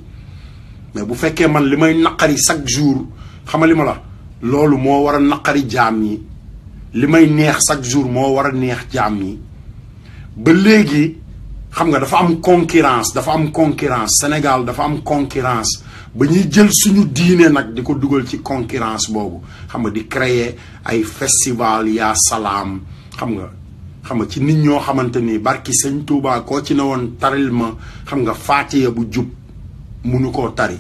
mais bu fekkee man li may naqari chaque jour xama li ma la loolu moo war a naqari jaam yi li may neex chaque jour moo war a neex jaam yi ba léegi xam nga dafa am concurrence Sénégal dafa am concurrence ba ñuy jël suñu diine nag di ko dugal ci concurrence boobu xam nga di créer ay festival yaa salaam xam nga ci nit ñoo xamante ni barki sëñ Touba koo ci ne woon taril ma xam nga faatiya bu jub munu koo tari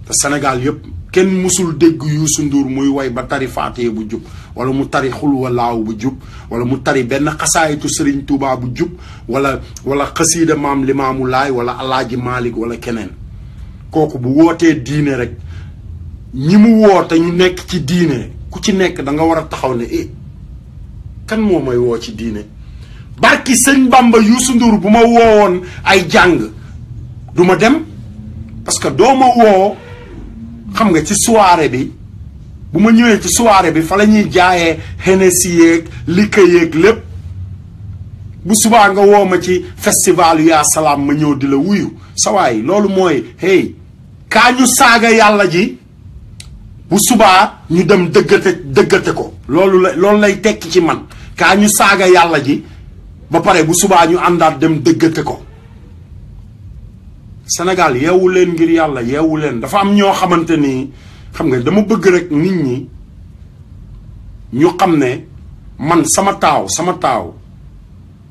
te Sénégal yëpp kenn musul dégg Youssou Ndour muy way ba tari faatiya bu jub wala mu tari xulwa laaw bu jub wala mu tari benn xasaayitu Serigne Touba bu jub wala xasiida maam Limaamu Laay wala Alaaji Malik wala keneen kooku bu wootee diine rek ñi mu woote ñu nekk ci diine ku ci nekk da nga war a taxaw ne kan moo may woo ci diine barki sëñ Bamba Youssou Ndour bu ma woowoon ay jàng du ma dem parce que doo ma woo xam nga ci soirée bi bu ma ñëwee ci soirée bi fa la ñuy jaayee Hennessy yeeg likka yeeg lépp bu subaa nga woo ma ci festival yaa salaam ma ñëw di la wuyu sawaay loolu mooy hey kaa ñu saaga yàlla ji bu subaa ñu dem dëggate ko loolu lay tekki ci man kaa ñu saaga yàlla ji ba pare bu subaa ñu àndaat dem dëggate ko Sénégal yeewu leen ngir yàlla yeewu leen dafa am ñoo xamante ni xam nga dama bëgg rek nit ñi ñu xam ne man sama taaw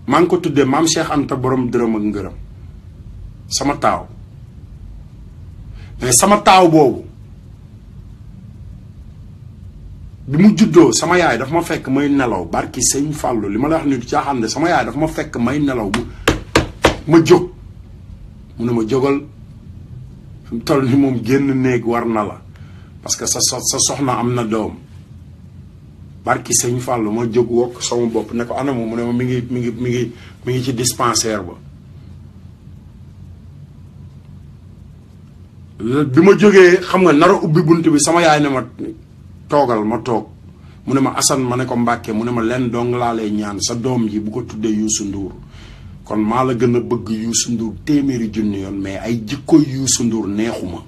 maa ngi ko tuddee maam Cheikh Anta borom dërëm ak ngërëm sama taaw mais sama taaw boobu bi mu juddoo sama yaay dafa ma fekk may nelaw barki sëñ Fallou li ma la wax ni du caaxaan de sama yaay dafa ma fekk may nelaw ma jóg mu ne ma jógal fi mu toll ni moom génn néeg war na la parce que sa soxna am na doom barki sëñ Fallou ma jóg wokk sama bopp ne ko anamu mu ne ma mi ngi ci dispensaire ba bi ma jógee xam nga nar a ubbi bunt bi sama yaay ne ma toogal ma toog mu ne ma Assane ma ne ko Mbàkke mu ne ma lenn dong laa lay ñaan sa doom ji bu ko tuddee Youssou Ndour kon maa la gën a bëgg Youssou Ndour téeméeri junni yoon mais ay jikkoy Youssou Ndour neexuma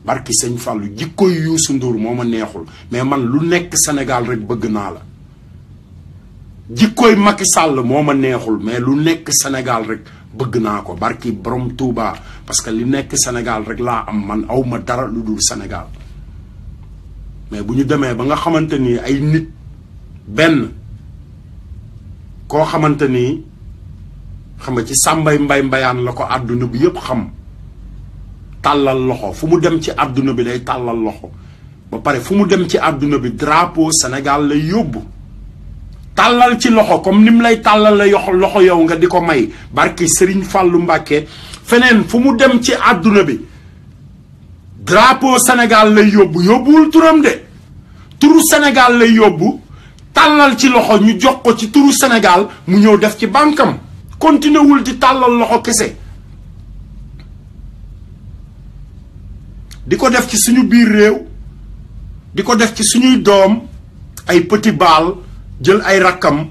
barki sëñ Fallou jikkoy Youssou Ndour moo ma neexul mais man lu nekk Sénégal rek bëgg naa la jikkoy Macky Sall moo ma neexul mais lu nekk Sénégal rek bëgg naa ko barki borom Touba parce que li nekk Sénégal rek laa am man awma dara lu dul Sénégal mais bu ñu demee ba nga xamante ni ay nit benn koo xamante ni xam nga ci sàmbay mbayaan la ko àdduna bi yépp xam tàllal loxo fu mu dem ci àdduna bi day tàllal loxo ba pare fu mu dem ci àdduna bi drapeau Sénégal lay yóbbu tàllal ci loxo comme ni mu lay tàllal la loxo yow nga di ko may barki Serigne Fallou Mbacké feneen fu mu dem ci àdduna bi drapeau Sénégal lay yóbbu yóbbuwul turam de turu Sénégal lay yóbbu tàllal ci loxo ñu jox ko ci turu Sénégal mu ñëw def ci bànkam continué wul di tàllal loxo kese di ko def ci suñu biir réew di ko def ci suñuy doom ay petit bal jël ay rakkam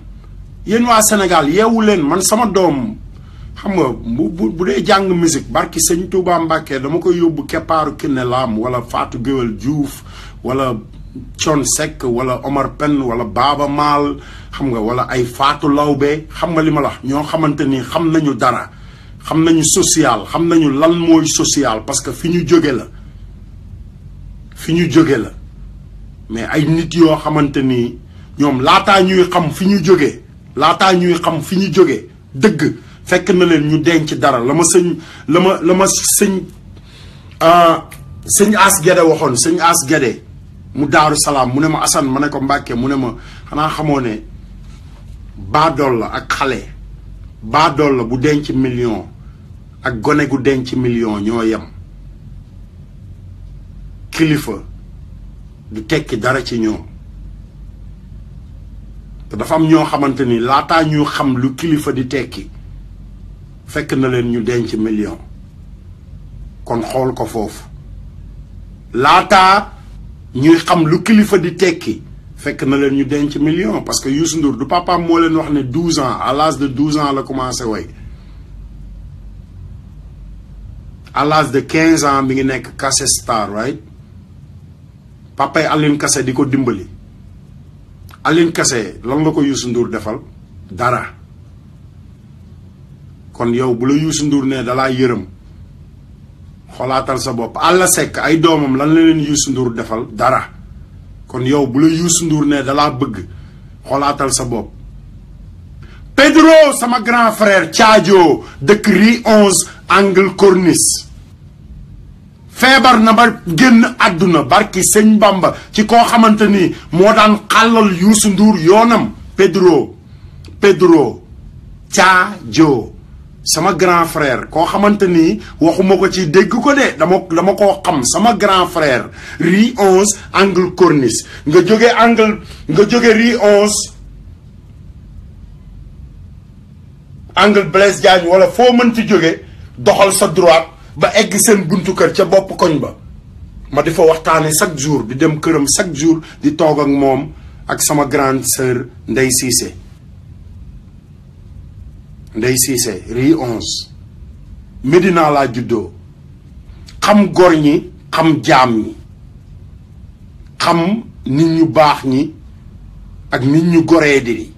yéen waa Sénégal yeewu leen man sama doom xam nga bu dee jàng musique barki sëñ Touba Mbacke dama koy yóbbu keppaaru Kiné Lam wala Fatou Guewel Diouf wala Thione Seck wala Omar Pène wala Baaba Maal xam nga wala ay Fatou Lawbe xam nga li ma la ñoo xamante ni xam nañu dara xam nañu social xam nañu lan mooy social parce que fi ñu jóge la mais ay nit yoo xamante ni ñoom laataa ñuy xam fi ñu jóge dëgg fekk na leen ñu denc dara la ma sëñ As Guédé waxoon sëñ As Guédé mu Daaru Salaam mu ne ma Assane ma ne ko Mbàkke mu ne ma xanaa xamoo ne baadool la ak xale baadool la bu denc million ak gone gu denc million ñoo yem kilifa du tekki dara ci ñoom te dafa am ñoo xamante ni laataa ñu xam lu kilifa di tekki fekk na leen ñu denc million kon xool ko foofu laataa ñuy xam lu kilifa di tekki fekk na leen ñu denc million parce que Youssou Ndour du papaam moo leen wax ne 12 ans à l'âge de 12 ans la commencé way à l'âge de 15 ans mi ngi nekk Kassé Star right papay Aline Kassé di ko dimbali Aline Kassé lan la ko Youssou Ndour defal dara kon yow bu la Youssou Ndour ne dalaa yërëm xoolaatal sa bopp Alla Seck ay doomam lan la leen Youssou Ndour defal dara kon yow bu la Youssou Ndour ne dalaa bëgg xoolaatal sa bopp Pedro sama grand frère Thiadio dëkk Rue 11 angle Corniche feebar na ba génn àdduna barki sëñ Bamba ci koo xamante ni moo daan xàllal Youssou Ndour yoonam Pedro Thiadio sama grand frère koo xamante ni waxuma ko ci dégg ko de dama koo xam sama grand frère Rue 11 angle Corniche nga jóge Rue 11 angle Blaise Diagne wala foo mënti jóge doxal sa droite ba egg seen buntu kër ca bopp koñ ba ma di fa waxtaane chaque jour di dem këram chaque jour di toog ak moom ak sama grande sœur Ndey Cissé Rue 11 Médina laa juddoo xam gor ñi xam jaam ñi xam nit ñu baax ñi ak nit ñu goree di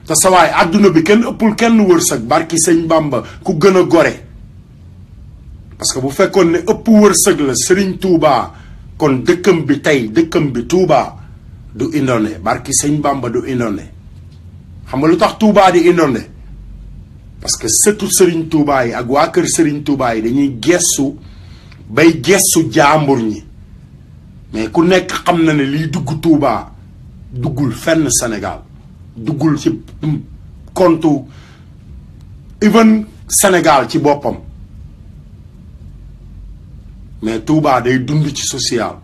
te sawaay àdduna bi kenn ëppul kenn wërsëg barki sëñ Bamba ku gën a gore parce que bu fekkoon ne ëpp wërsëg la Serigne Touba kon dëkkam bi Touba du indoone barki sëñ Bamba du indoone xam nga lu tax Touba di indoone parce que sëtu Serigne Touba yi ak waa kër Serigne Touba yi dañuy gestu jaambur ñi mais ku nekk xam na ne liy dugg Touba duggul fenn Sénégal duggul ci compte even Sénégal ci boppam mais Touba day dund ci social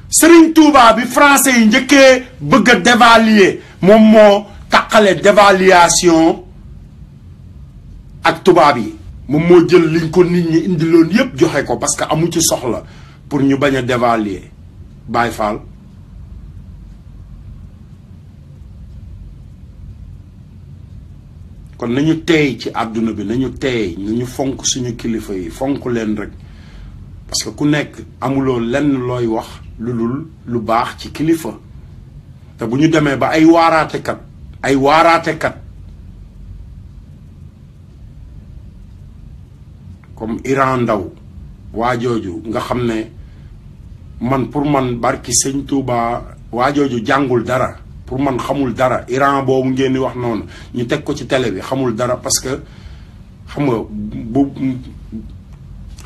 Serigne Touba bi français yi njëkkee bëgg a dévaluer moom moo taqale dévaluation ak tubaab yi moom moo jël liñ ko nit ñi indiloon yépp joxe ko parce que amu ci soxla pour ñu bañ a dévaluer Baye Fall kon nañu teey ci àdduna bi nañu teey nañu fonk suñu kilifa yi fonk leen rek parce que ku nekk amuloo lenn looy wax lu baax ci kilifa te bu ñu demee ba ay waaraatekat comme Iran Ndaw waajooju nga xam ne pour man barki sëñ Touba waajooju jàngul dara pour man xamul dara Iran boobu ngeen di wax noonu ñu teg ko ci télé bi xamul dara parce que xam nga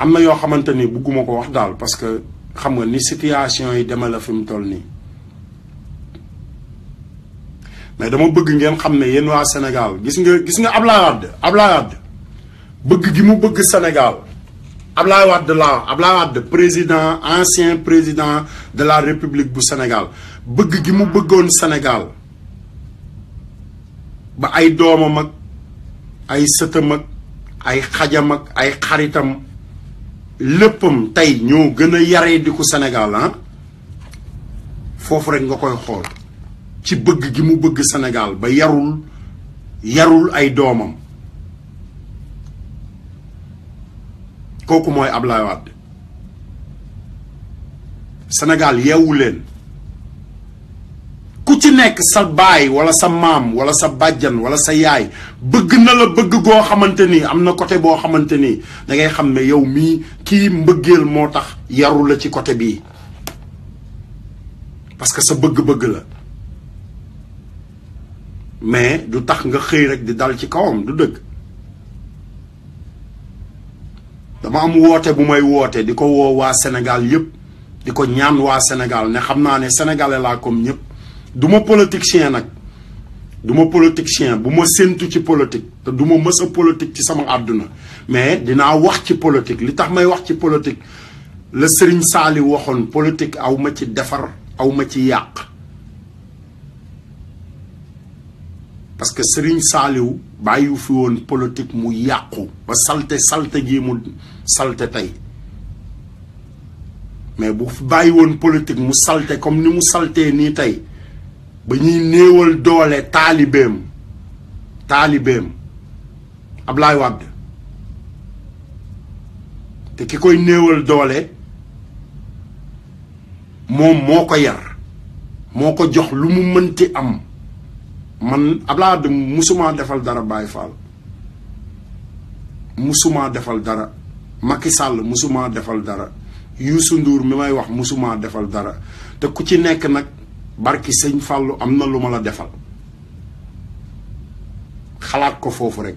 am na yoo xamante ni bugguma ko wax daal parce que xam nga ni situation yi deme la fi mu toll nii mais dama bëgg ngeen xam ne yéen waa Sénégal gis nga Ablaye Wade bëgg gi mu bëgg Sénégal Ablaye Wade président ancien président de la République bu Sénégal bëgg gi mu bëggoon Sénégal ba ay doomam ak ay sëtam ak ay xajam ak ay xaritam léppam tey ñoo gën a yaree di ko Sénégal foofu rek nga koy xool ci bëgg gi mu bëgg Sénégal ba yarul ay doomam kooku mooy Ablaye Wade Sénégal yeewu leen ku ci nekk sa baay wala sa maam wala sa bàjjan wala sa yaay bëgg na la bëgg goo xamante ni am na côté boo xamante ni da ngay xam ne yow mii kii mbëggeel moo tax yaru la ci côté bii parce que sa bëgg-bëgg la mais du tax nga xëy rek di dal ci kawam du dëgg. dama am woote bu may woote di ko woo waa Sénégal yëpp di ko ñaan waa Sénégal ne xam naa ne sénégalais laa comme ñëpp du ma politicien nag du ma politicien bu ma séntu ci politique te du ma mës a politique ci sama àdduna mais dinaa wax ci politique li tax may wax ci politique la Serigne Saliou waxoon politique aw ma ci defar aw ma ci yàq parce que Serigne Saliou bàyyiwu fi woon politique mu yàqu ba salte gi mu salte tey mais bu bàyyi woon politique mu salte comme ni mu saltee nii tey ba ñuy néewal doole taalibeem Ablaye Wade te ki koy néewal doole moom moo ko yar moo ko jox lu mu mënti am man Ablaye Wade musuma defal dara Baye Fall musuma defal dara Macky Sall musuma defal dara Youssou Ndour mi may wax musuma defal dara te ku ci nekk nag barki sëñ Fallou am na lu ma la defal xalaat ko foofu rek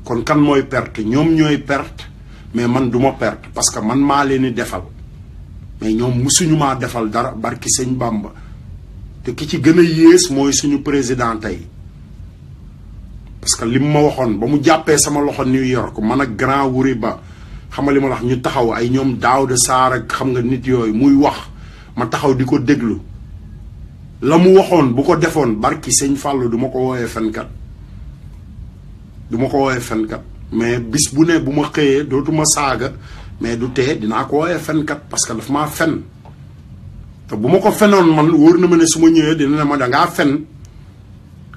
kon kan mooy perte ñoom ñooy perte mais man duma perte parce que man maa leen di defal mais ñoom musuñu maa defal dara barki sëñ Bamba te ki ci gën a yées mooy suñu président tey parce que li mu ma waxoon ba mu jàppee sama loxo New York man ak grand wuri ba xam nga li ma wax ñu taxaw ay ñoom Daouda Sarr ak xam nga nit yooyu muy wax ma taxaw di ko déglu la mu waxoon bu ko defoon barki sëñ Fallou du ma ko woowee fenkat mais bis bu ne bu ma xëyee dootuma saaga mais du tee dinaa ko woowee fenkat parce que daf maa fen te bu ma ko fenoon man wóor na ma ne su ma ñëwee dina ne ma dangaa fen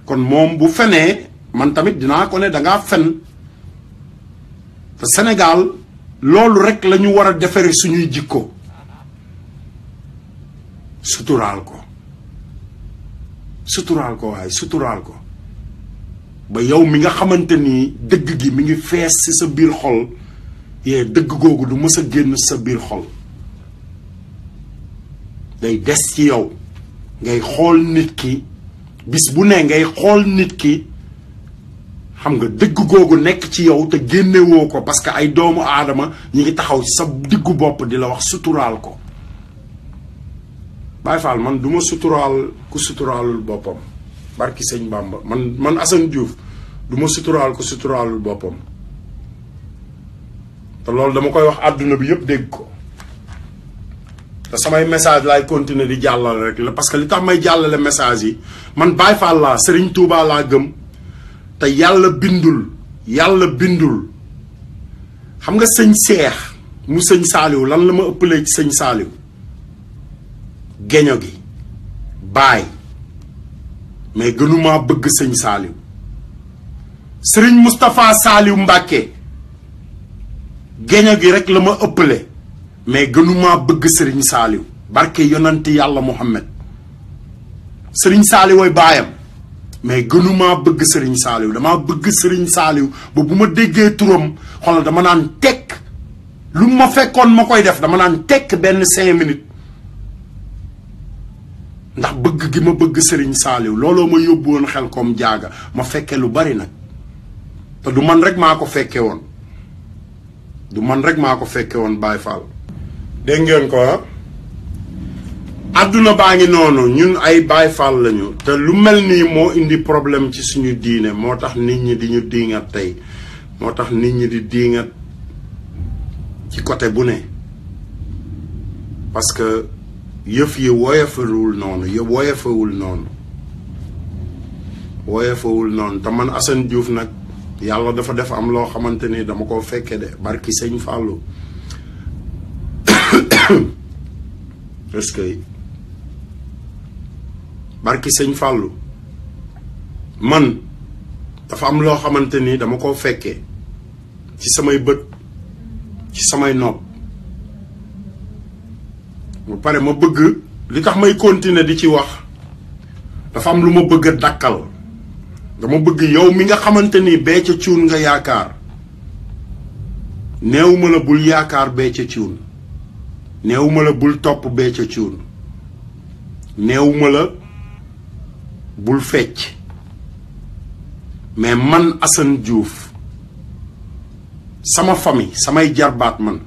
kon moom bu fenee man tamit dinaa ko ne dangaa fen te Sénégal loolu rek la ñu war a defare suñuy jikko suturaal ko waaye suturaal ko ba yow mi nga xamante ni dëgg gi mi ngi fees ci sa biir xol yee dëgg googu du mës a génn sa biir xol day des ci yow ngay xool nit ki bis bu ne ngay xool nit ki xam nga dëgg googu nekk ci yow te génnewoo ko parce que ay doomu aadama ñi ngi taxaw ci sa diggu bopp di la wax suturaal ko Baye Fall man du ma suturaal ku suturaalul boppam barki sëñ Bamba man Assane Diouf du ma suturaal ku suturaalul boppam te loolu dama koy wax àdduna bi yëpp dégg ko te samay message laay continuer di jàllale rek la parce que li tax may jàllale message yi man Baye Fall laa Serigne Touba laa gëm te yàlla bindul xam nga sëñ Seex mu sëñ Saaliw lan la ma ëppalee ci sëñ Saaliw geño gi baay mais gënumaa bëgg sëñ Saaliw Serigne Moustapha Saaliw Mbàkke geño gi rek la ma ëppale mais gënumaa bëgg Serigne Saaliw barke yonanti yàlla Muhammad Serigne Saaliw way baayam mais gënumaa bëgg Serigne Saaliw damaa bëgg Serigne Saaliw ba bu ma déggee turam xoolal dama naan tekk lu ma fekkoon ma koy def dama naan tekk benn 5 minutes ndax bëgg gi ma bëgg Serigne Saliou looloo ma yóbbu woon xel comme jaaga ma fekke lu bari nag te du man rek maa ko fekke woon Baye Fall dégg ngeen ko àdduna baa ngi noonu ñun ay Baye Fall lañu te lu mel nii moo indi problème ci suñu diine moo tax nit ñi di ñu diingat tey moo tax nit ñi di diingat ci côté bu ne parce que yëf yi woyefewul noonu te man Assane Diouf nag yàlla dafa def am loo xamante ni dama ko fekke de barki sëñ Fallou est-ce que barki sëñ Fallou man dafa am loo xamante ni dama ko fekkee ci samay bët ci samay nopp bu pare ma bëgg li tax may continuer di ci wax dafa am lu ma bëgg a dakkal dama bëgg yow mi nga xamante ni Béthio Thioune nga yaakaar neewuma la bul yaakaar Béthio Thioune neewuma la bul topp Béthio Thioune neewuma la bul fecc mais man Assane Diouf sama famille samay jarbaat man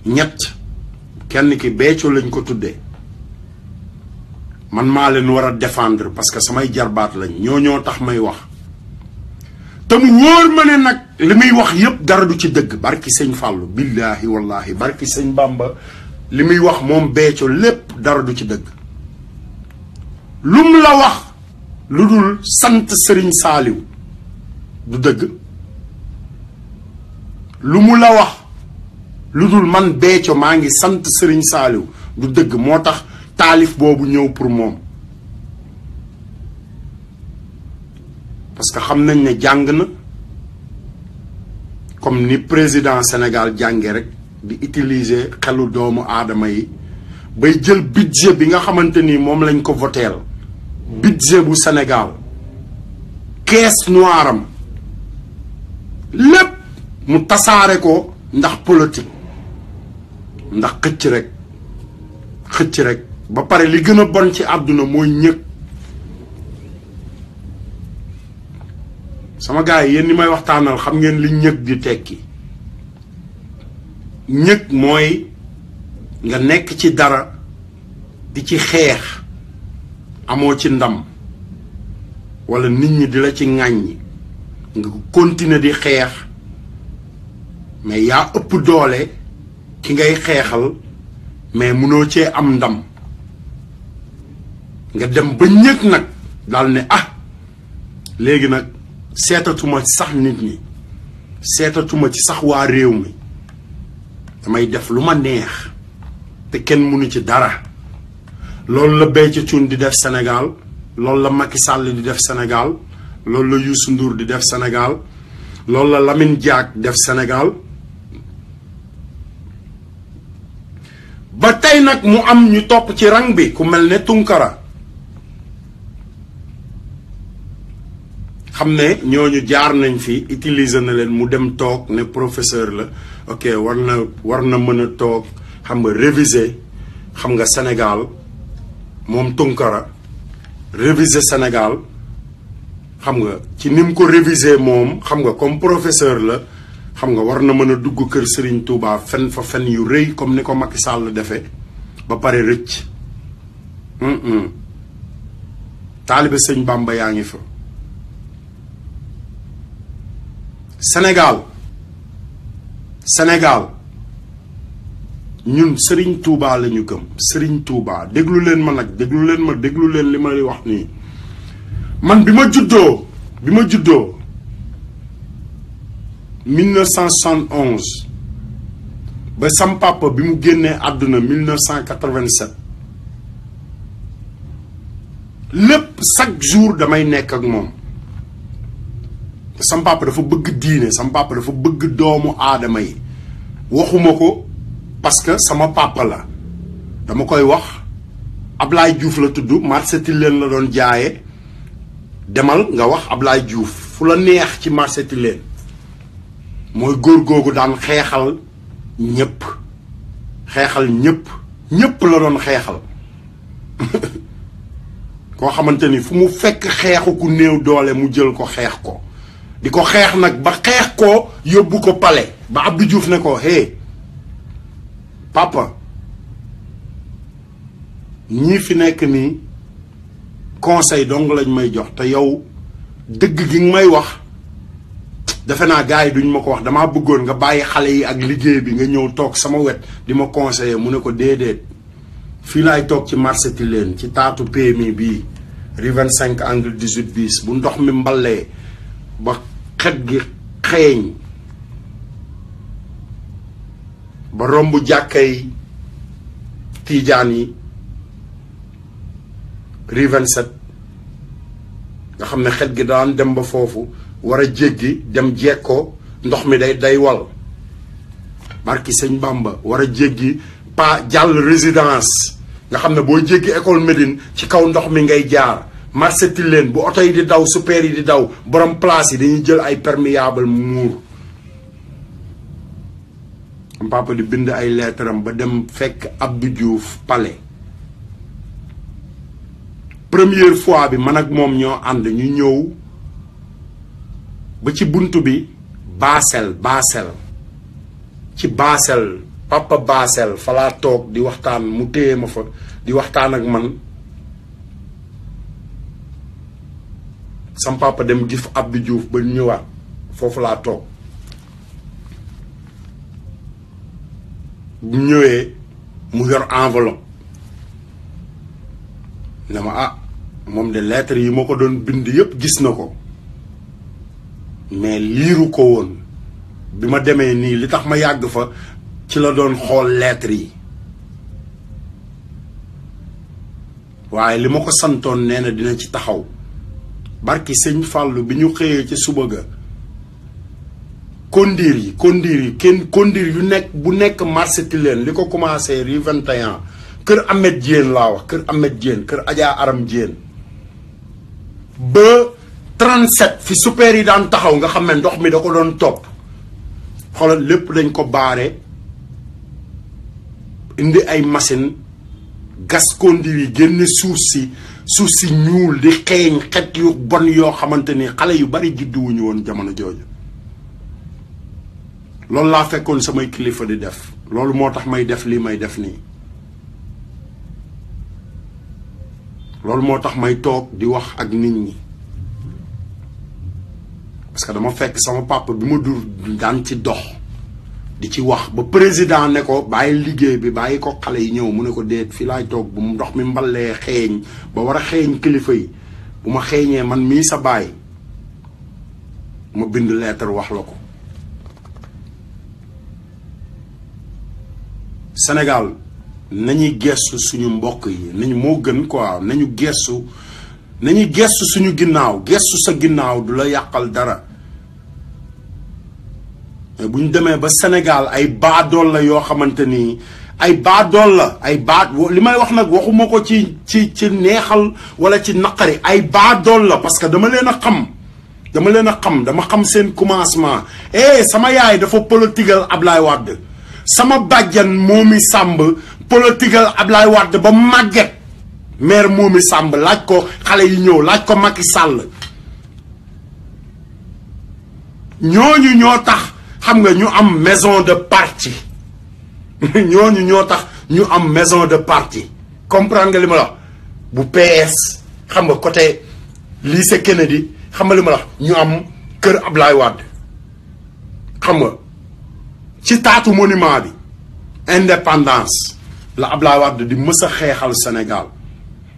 ñett kenn ki Béthio lañ ko tuddee man maa leen war a défendre parce que samay jarbaat lañ ñoo tax may wax te mu wóor ma ne nag li muy wax yépp dara du ci dëgg barki sëñ Fallou billaahi wallaahi barki sëñ Bamba li muy wax moom Béthio lépp dara du ci dëgg lum la wax lu dul sant Sëriñ Saaliw du dëgg lu mu la wax lu dul man Béthio maa ngi sant Sëriñ Saaliw du dëgg moo tax taalif boobu ñëw pour moom parce que xam nañ ne jàng na comme ni président Sénégal jànge rek di utiliser xelu doomu aadama yi bay jël budget bi nga xamante ni moom lañ ko voteel budget bu Sénégal caisse noire am lépp mu tasaare ko ndax politique ndax xëcc rek ba pare li gën a bon ci àdduna mooy ñëg sama gars yi yéen ni may waxtaanal xam ngeen li ñëg di tekki ñëg mooy nga nekk ci dara di ci xeex amoo ci ndam walla nit ñi di la ci ŋàññi nga continuer di xeex mais yaa ëpp doole ki ngay xeexal mais mënoo cee am ndam nga dem ba ñëg nag daal ne léegi nag seetatuma ci sax nit ñi seetatuma ci sax waa réew mi damay def lu ma neex te kenn mënu ci dara loolu la Béthio Thioune di def Sénégal loolu la Macky Sall di def Sénégal loolu la Youssou Ndour di def Sénégal loolu la Lamine Diack def Sénégal ba tey nag mu am ñu topp ci rang bi ku mel ne Tunkara xam ne ñooñu jaar nañ fi utiliser na leen mu dem toog ne professeur la ok war na mën a toog xam nga réviser xam nga Sénégal moom Tunkara réviser Sénégal xam nga ci ni mu ko réviser moom xam nga comme professeur la xam nga war na mën a dugg kër Serigne Touba fen fa fen yu rëy comme ni ko Macky Sall defee ba pare rëcc taalibe sëñ Bamba yaa ngi fa Sénégal ñun Serigne Touba la ñu gëm Serigne Touba déglu leen ma nag déglu leen li may wax nii man bi ma juddoo 1971 ba sam papa bi mu génnee àdduna 1987 lépp chaque jour damay nekk ak moom sam papa dafa bëgg diine sam papa dafa bëgg doomu aadama yi waxuma ko parce que sama papa la dama koy wax Ablaye Diouf la tudd marché Tilène la doon jaaye demal nga wax Ablaye Diouf fu la neex ci marché Tilène mooy góor googu daan xeexal ñëpp la doon xeexal koo xamante ni fu mu fekk xeexu ku néew doole mu jël ko xeex ko di ko xeex nag ba xeex ko yóbbu ko palais ba Abdou Diouf ne ko hé papa ñii fi nekk nii conseil dong lañ may jox te yow dëgg gi nga may wax defe naa gars yi duñ ma ko wax damaa bëggoon nga bàyyi xale yi ak liggéey bi nga ñëw toog sama wet di ma conseiller mu ne ko déedéet fii laay toog ci marché Tilène ci taatu PMI bii rue 25 angle 18 bis bu ndox mi mballee ba xet gi xeeñ ba romb jàkkay tiijaan yi rue 27 nga xam ne xet gi daan dem ba foofu war a jéggi dem jekkoo ndox mi day wal barki sëñ Bamba war a jéggi jàll résidence nga xam ne boo jéggi école Médine ci kaw ndox mi ngay jaar marché Tilène bu oto yi di daw super yi di daw borom place yi dañuy jël ay perméable muur am papa di bind ay lettre am ba dem fekk Abdou Diouf palais première fois bi man ak moom ñoo ànd ñu ñëw ba ci buntu bi Basel ci Basel papa Basel fa laa toog di waxtaan mu téye ma fa di waxtaan ak man sam papa dem gis Abdou Diouf ba ñëwaat foofu laa toog bu ñëwee mu yor enveloppe ne ma ah moom de lettre yi ma ko doon bind yépp gis na ko mais liiru ko woon bi ma demee nii li tax ma yàgg fa ci la doon xool lettre yi waaye li ma ko santoon nee na dina ci taxaw barki sëñ Fàllu bi ñu xëyee ci suba ga kondiir yi kenn kondiir yu nekk bu nekk marché Tilène li ko commencé rue 21 kër Ahmed Diène laa wax kër Ahmed Diène kër Adja Aram Diène ba 37 fi super yi daan taxaw nga xam ne ndox mi da ko doon topp xoolal lépp dañ ko baare indi ay machine gas kondiir yi génne suuf si ñuul di xeeñ xet yu bon yoo xamante ni xale yu bari judduwuñu woon jamono jooju loolu laa fekkoon samay kilifa di def loolu moo tax may def lii may def nii loolu moo tax may toog di wax ak nit ñi parce que dama fekk sama papa bi ma dur daan ci dox di ci wax ba président ne ko bàyyi liggéey bi bàyyi ko xale yi ñëw mu ne ko déet fii laay toog bu mu ndox mi mballee xeeñ ba war a xeeñ kilifa yi bu ma xeeñee man mii sa baay ma bind lettre wax la ko Sénégal nañuy gestu suñu mbokk yi nañu moo gën quoi nañu gestu suñu ginnaaw gestu sa ginnaaw du la yàqal dara mais bu ñu demee ba Sénégal ay baadool la yoo xamante ni ay baadool la li may wax nag waxuma ko ci neexal wala ci naqari ay baadool la parce que dama leen a xam dama xam seen commencement sama yaay dafa politigal Ablaye Wade sama bàjjan Momi Samb politigal Ablaye Wade ba màgget maire Momi Samb laaj ko xale yi ñëw laaj ko Macky Sall ñooñu ñoo tax xam nga ñu am maison de parti ñooñu ñoo tax ñu am maison de parti comprendre nga li ma la bu PS xam nga côté lycée Kennedy xam nga li ma la ñu am kër Ablaye Wade xam nga ci taatu monument bi indépendance la Ablaye Wade di mës a xeexal Sénégal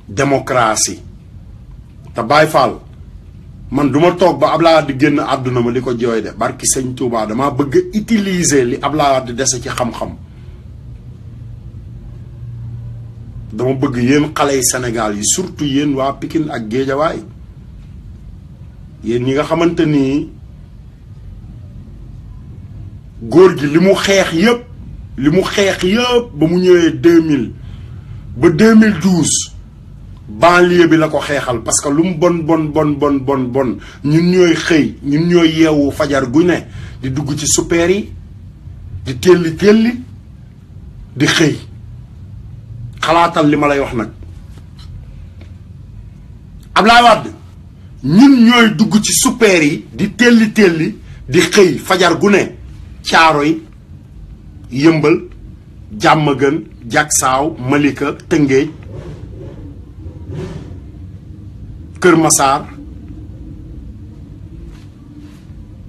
démocratie te Baye Fall man duma toog ba Ablaye Wade di génn àdduna ma di ko jooy de barki sëñ Touba damaa bëgg a utiliser li Ablaye Wade dese ci xam-xam dama bëgg yéen xale yi Sénégal yi surtout yéen waa Pikine ak Géejawaay yéen ñi nga xamante ni góor gi li mu xeex yëpp ba mu ñëwee 2000 ba 2012 banlieue bi la ko xeexal parce que lu mu bon ñun ñooy xëy ñun ñooy yeewu fajar gu ne di dugg ci super yi di telli di xëy xalaatal li ma lay wax nag Ablaye Wade ñun ñooy dugg ci super yi di telli di xëy fajar gu ne Caaroy Yëmbal Jàmmagën Jaksaaw Malika Tëngéej Kër Masaar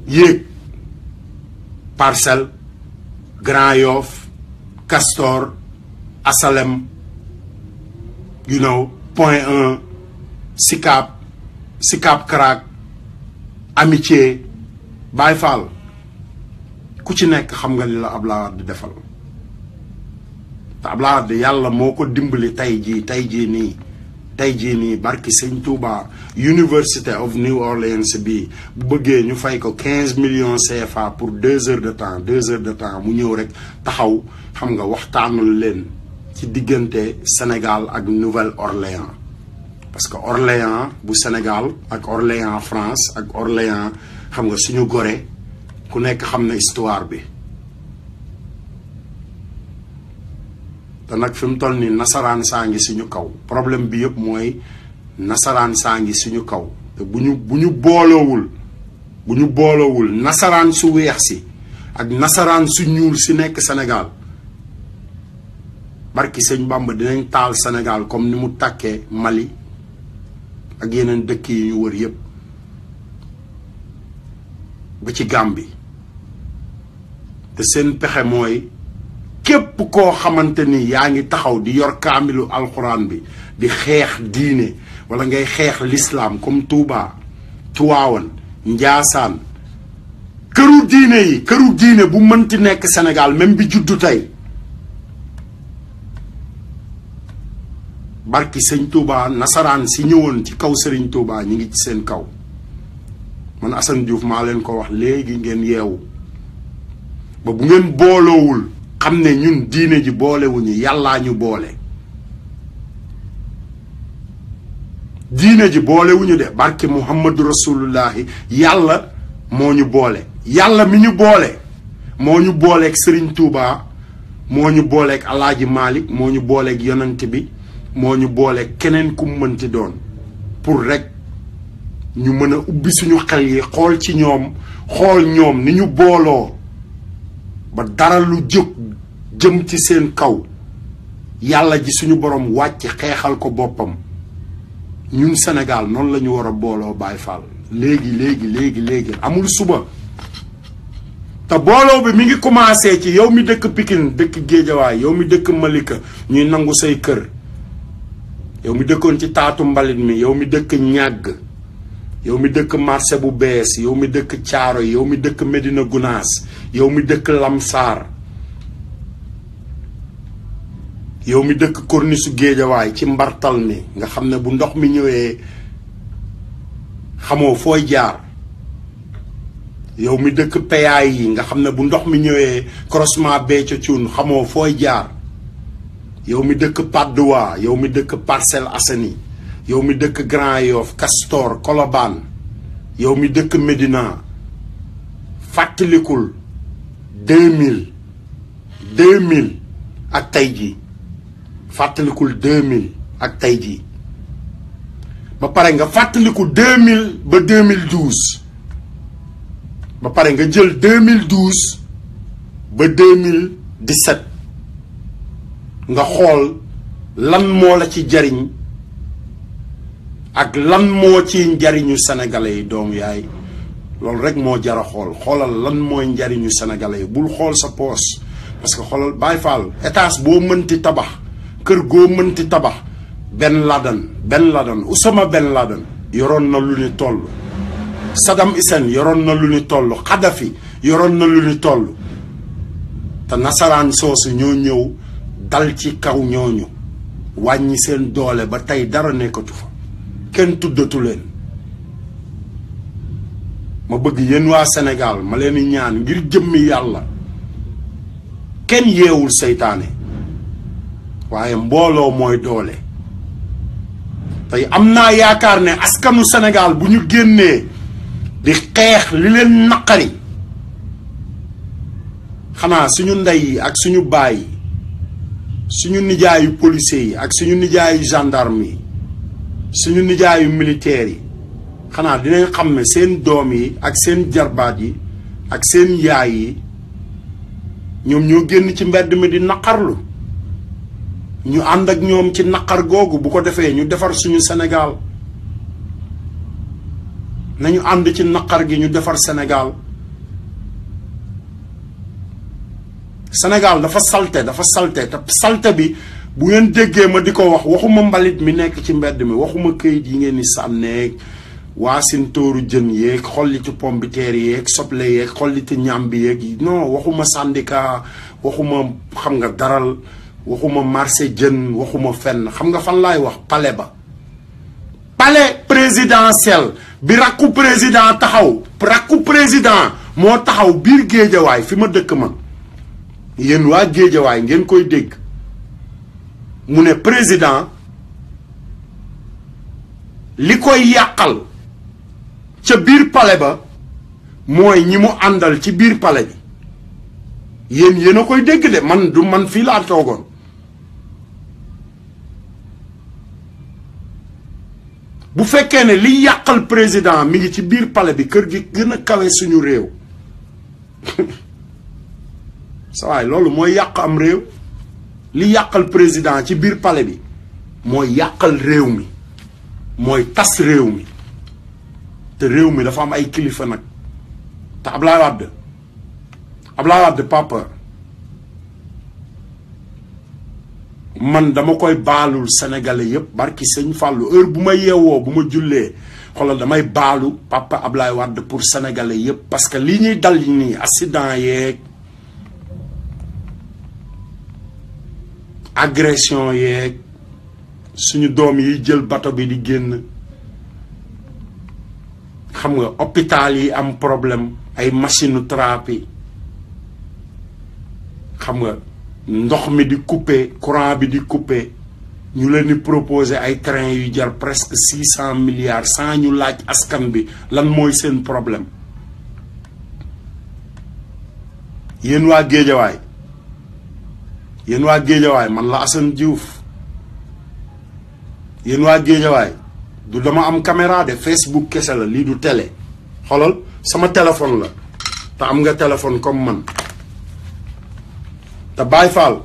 yéeg Parcelles Grand Yoff Castor Asalem Point 1 Sicap Karaak Amitié Baye Fall ku ci nekk xam nga li la Ablaye Wade defal te Ablaye Wade yàlla moo ko dimbali tey jii nii barki sëñ Touba University of New Orleans bi bu bëggee ñu fay ko 15 millions CFA pour 2 heures de temps mu ñëw rek taxaw xam nga waxtaanul leen ci diggante Sénégal ak Nouvelle-Orléans parce que Orléans bu Sénégal ak Orléans France ak Orléans xam nga suñu Gorée ku nekk xam na histoire bi te nag fi mu toll nii nasaraan saa ngi suñu kaw problème bi yëpp mooy nasaraan saa ngi suñu kaw te bu ñu boolowul nasaraan su weex si ak nasaraan su ñuul si nekk Sénégal barki sëñ Bamba dinañ taal Sénégal comme ni mu tàkkee Mali ak yeneen dëkk yi ñu wër yëpp ba ci Gambie te seen pexe mooy képp koo xamante ni yaa ngi taxaw di yor kaamilu alxuraan bi di xeex diine wala ngay xeex l'islam comme Touba Tiwaawan Njaasaan këru diine bu mënti nekk Sénégal même bi juddu tey barki sëñ Touba nasaraan si ñëwoon ci kaw Serigne Touba ñi ngi ci seen kaw man Assane Diouf maa leen ko wax léegi ngeen yeewu ba bu ngeen booloowul xam ne ñun diine ji boolewuñu yàllaa ñu boole diine ji boolewuñu de barki Muhammadu Rasulullahi yàlla moo ñu boole yàlla mi ñu boole moo ñu booleeg Serigne Touba moo ñu booleeg Alaaji Malick moo ñu booleeg yonent bi moo ñu booleeg keneen ku mënti doon pour rek ñu mën a ubbi suñu xel yi xool ci ñoom xool ñoom ni ñu booloo ba dara lu jóg jëm ci seen kaw yàlla ji suñu borom wàcc xeexal ko boppam ñun Sénégal noonu la ñu war a booloo Baye Fall léegi amul suba te booloo bi mi ngi commencé ci yow mi dëkk Pikine dëkk Géejawaay yow mi dëkk Malika ñuy nangu say kër yow mi dëkkoon ci taatu mbalit mi yow mi dëkk ñàgg yow mi dëkk marché bu bees yow mi dëkk Caaro yow mi dëkk Medina Gunaas yow mi dëkk Lamsaar yow mi dëkk Corniche Géejawaay ci mbartal mi nga xam ne bu ndox mi ñëwee xamoo fooy jaar yow mi dëkk peyaay yi nga xam ne bu ndox mi ñëwee croisement Béthio Thioune xamoo fooy jaar yow mi dëkk Patte d'Oie yow mi dëkk Parcelles Assainies yow mi dëkk Grand Yoff Castor Colobane yow mi dëkk Médina fàttalikul 2000 ak tey ji fàttalikul 2000 ak tey ji ba pare nga fàttaliku 2000 ba 2012 ba pare nga jël 2012 ba 2017 nga xool lan moo la ci jariñ ak lan moo ci njariñu sénégalais yi doom yaay loolu rek moo jara xoolal lan mooy njariñu sénégalais yi bul xool sa poos parce que xoolal Baye Fall étage boo mënti tabax kër goo mënti tabax Ben Laden Oussama Ben Laden yoroon na lu ni toll Saddam Hussein yoroon na lu ni toll Kadhafi yoroon na lu ni toll te nasaraan soosu ñoo ñëw dal ci kaw ñooñu wàññi seen doole ba tey dara nekkatu fa kenn tuddatu leen ma bëgg yéen waa Sénégal ma leen di ñaan ngir jëmmi yàlla kenn yeewul seytaane waaye mbooloo mooy doole tey am naa yaakaar ne askanu Sénégal bu ñu génnee di xeex li leen naqari xanaa suñu ndey yi ak suñu baay yi suñu nijaayu policiers yi ak suñu nijaayu gendarme yi suñu nijaayu militaires yi xanaa dinañ xam ne seen doom yi ak seen jarbaat yi ak seen yaay yi ñoom ñoo génn ci mbedd mi di naqarlu ñu ànd ak ñoom ci naqar googu bu ko defee ñu defar suñu Sénégal nañu ànd ci naqar gi ñu defar Sénégal Sénégal dafa salte te salte bi bu ngeen déggee ma di ko wax waxuma mbalit mi nekk ci mbedd mi waxuma këyit yi ngeen di sànneeg waasintooru jën yeeg xollitu pombiteer yeeg soble yeeg xollitu ñambi yeeg non waxuma syndicat waxuma xam nga daral waxuma marché jën waxuma fenn xam nga fan laay wax palais ba palais présidentiel bi rakku président taxaw rakku président moo taxaw biir Géejawaay fi ma dëkk man yéen waa Géejawaay ngeen koy dégg mu ne président li koy yàqal ca biir palais ba mooy ñi mu àndal ci biir palais bi yéen a koy dégg de man du man fii laa toogoon bu fekkee ne li yàqal président mi ngi ci biir palais bi kër gi gën a kawe suñu réew sa waay loolu mooy yàq am réew li yàqal président ci biir palais bi mooy yàqal réew mi mooy tas réew mi te réew mi dafa am ay kilifa nag te Abdoulaye Wade papa man dama koy baalul sénégalais yépp barki sëñ Fallou heure bu ma yeewoo bu ma jullee xoolal damay baalu papa Abdoulaye Wade pour sénégalais yépp parce que li ñuy dal nii accident yeeg agression yeeg suñu doom yi jël bato bi di génn xam nga hôpital yi am problème ay machine thérapie xam nga ndox mi di coupé courant bi di coupé ñu leen di proposer ay train yu jar presque 600 milliards sans ñu laaj askan bi lan mooy seen problème yéen waa Géejawaay man la Assane Diouf yéen waa Géejawaay du dama am caméra de Facebook kese la lii du télé xoolal sama téléphone la te am nga téléphone comme man te Baye Fall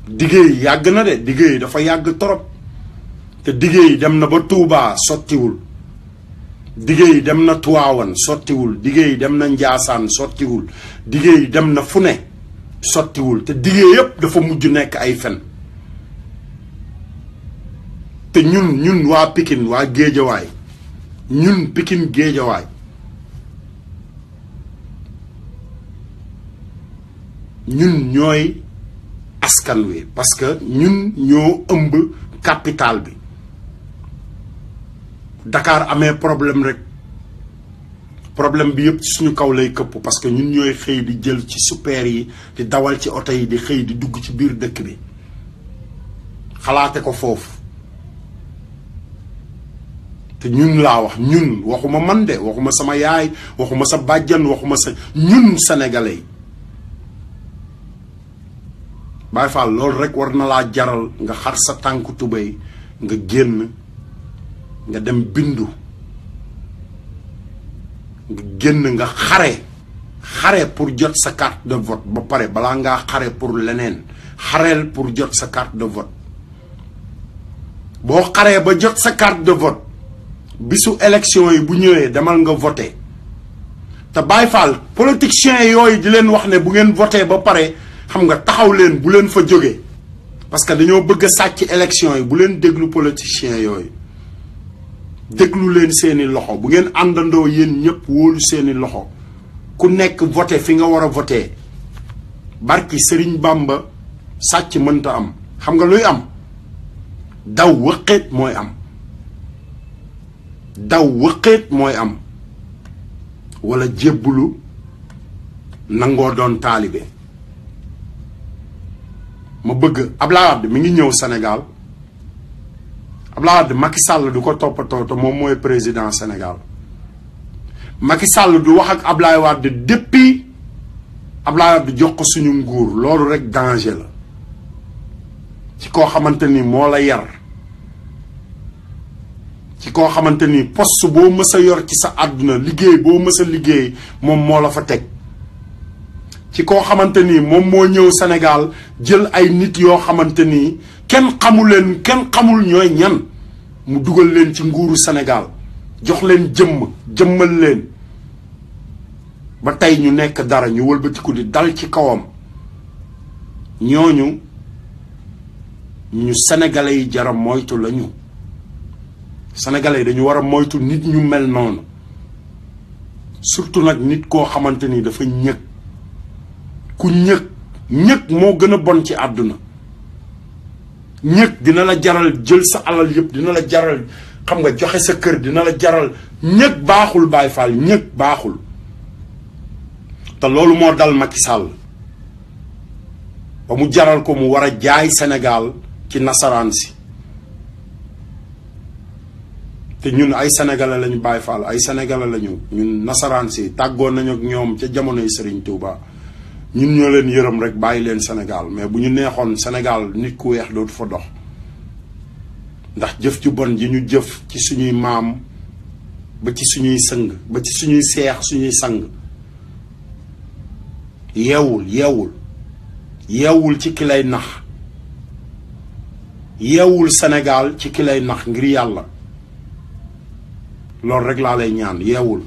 diggéey yàgg na de diggéey dafa yàgg torop te diggéey dem na ba Touba sottiwul diggéey dem na Tiwaawan sottiwul diggéey dem na Njaasaan sottiwul diggéey dem na fu ne sottiwul te diggéey yépp dafa mujj nekk ay fen te ñun waa Pikine waa Géejawaay ñun Pikine Géejawaay ñun ñooy askan wi parce que ñun ñoo ëmb capital bi Dakar amee problème rek problème bi yëpp ci suñu kaw lay këpp parce que ñun ñooy xëy di jël ci super yi di dawal ci oto yi di xëy di dugg ci biir dëkk bi xalaate ko foofu te ñun laa wax ñun waxuma man de waxuma sama yaay waxuma sa bàjjan waxuma sa ñun sénégalais yi Baye Fall loolu rek war na laa jaral nga xar sa tànku tubéy nga génn nga dem bindu nga génn nga xare pour jot sa carte de vote ba pare balaa ngaa xare pour leneen xareel pour jot sa carte de vote boo xaree ba jot sa carte de vote bisu élection yi bu ñëwee demal nga voté te Baye Fall politiciens yooyu di leen wax ne bu ngeen voté ba pare xam nga taxaw leen bu leen fa jógee parce que dañoo bëgg a sàcc élection yi bu leen déglu politiciens yooyu déglu leen seeni loxo bu ngeen àndandoo yéen ñëpp wóolu seeni loxo ku nekk voté fi nga war a voté barki Sëriñ Bamba sàcc mënta am xam nga luy am daw wëqeet mooy am daw wëqeet mooy am wala jébbulu nangoo doon taalibe ma bëgg Abdoulaye Wade mi ngi ñëw Sénégal Abdoulaye Wade Macky Sall du ko toppatoo te moom mooy président Sénégal Macky Sall du wax ak Abdoulaye Wade depuis Abdoulaye Wade jox ko suñu nguur loolu rek danger la ci koo xamante ni moo la yar ci koo xamante ni poste boo mës a yor ci sa àdduna liggéey boo mës a liggéey moom moo la fa teg ci koo xamante ni moom moo ñëw Sénégal jël ay nit yoo xamante ni kenn xamul ñooy ñan mu dugal leen ci nguuru Sénégal jox leen jëmmal leen ba tey ñu nekk dara ñu wëlbatiku di dal ci kawam ñooñu ñu sénégalais yi jara moytu lañu sénégalais yi dañu war a moytu nit ñu mel noonu surtout nag nit koo xamante ni dafa ñëg ku ñëg moo gën a bon ci àdduna ñëg dina la jaral jël sa alal yëpp dina la jaral xam nga joxe sa kër dina la jaral ñëg baaxul Baye Fall ñëg baaxul te loolu moo dal Macky Sall ba mu jaral ko mu war a jaay Sénégal ci nasaraan si te ñun ay sénégalais lañu Baye Fall ay sénégalais lañu ñun nasaraan si tàggoon nañu ak ñoom ca jamonoy Serigne Touba ñun ñoo leen yërëm rek bàyyi leen Sénégal mais bu ñu neexoon Sénégal nit ku weex dootu fa dox ndax jëf ju bon ji ñu jëf ci suñuy maam ba ci suñuy sëng ba ci suñuy seex suñuy sang yeewul ci ki lay nax yeewul Sénégal ci ki lay nax ngir yàlla loolu rek laa lay ñaan yeewul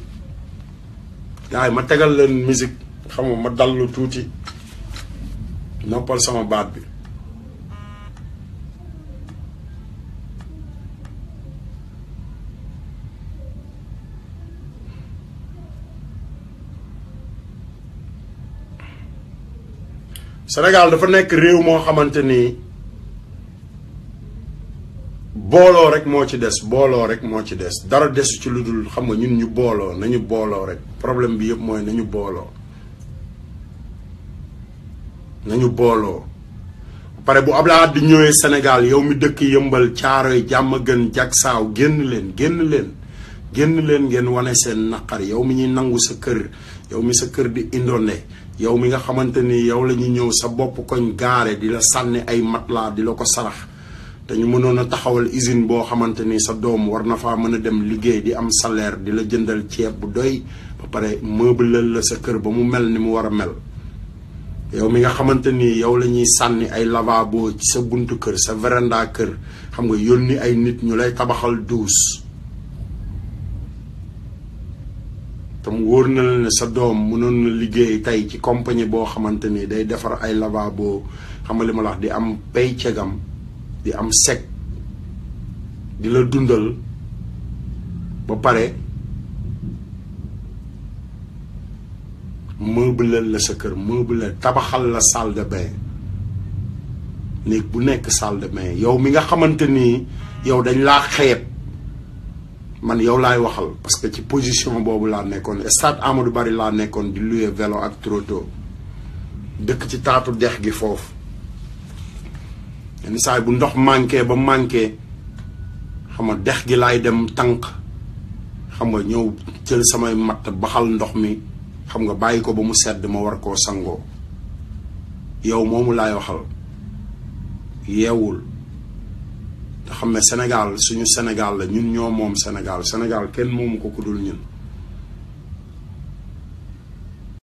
gaay ma tegal leen musique xam nga ma dallu tuuti noppal sama baat bi Sénégal dafa nekk réew moo xamante ni booloo rek moo ci des booloo rek moo ci des dara desu ci lu dul xam nga ñun ñu booloo nañu booloo rek problème bi yëpp mooy nañu booloo pare bu Abdoulaye di ñëwee Sénégal yow mi dëkk Yëmbal Caaroy Jàmmagën Jaksaaw génn leen ngeen wane seen naqar yow mi ñuy nangu sa kër yow mi sa kër di indone yow mi nga xamante ni yow la ñuy ñëw sa bopp koñ gaare di la sànni ay matelas di la ko sarax te ñu mënoon a taxawal usine boo xamante ni sa doom war na faa mën a dem liggéey di am salaire di la jëndal ceeb bu doy ba pare meubleel la sa kër ba mu mel ni mu war a mel yow mi nga xamante ni yow la ñuy sànni ay lavabo ci sa buntu kër sa véranda kër xam nga yónni ay nit ñu lay tabaxal douche te mu wóor na la ne sa doom mënoon na liggéey tey ci compagnie boo xamante ni day defar ay lavabo xam nga li ma la wax di am pay cegam di am sec di la dundal ba pare meubleel la sa kër meubleel tabaxal la salle de bain néeg bu nekk salle de bain yow mi nga xamante ni yow dañ laa xeeb man yow laay waxal parce que ci position boobu laa nekkoon stade Amadou Barry laa nekkoon di louer vélo ak trotto dëkk ci taatu dex gi foofu yenn saa yi bu ndox manqué ba manqué xam nga dex gi laay dem tànk xam nga ñëw jël samay matt baxal ndox mi xam nga bàyyi ko ba mu sedd ma war koo sangoo yow moomu laay waxal yeewul te xam ne Sénégal suñu Sénégal la ñun ñoo moom Sénégal kenn moomu ko ku dul ñun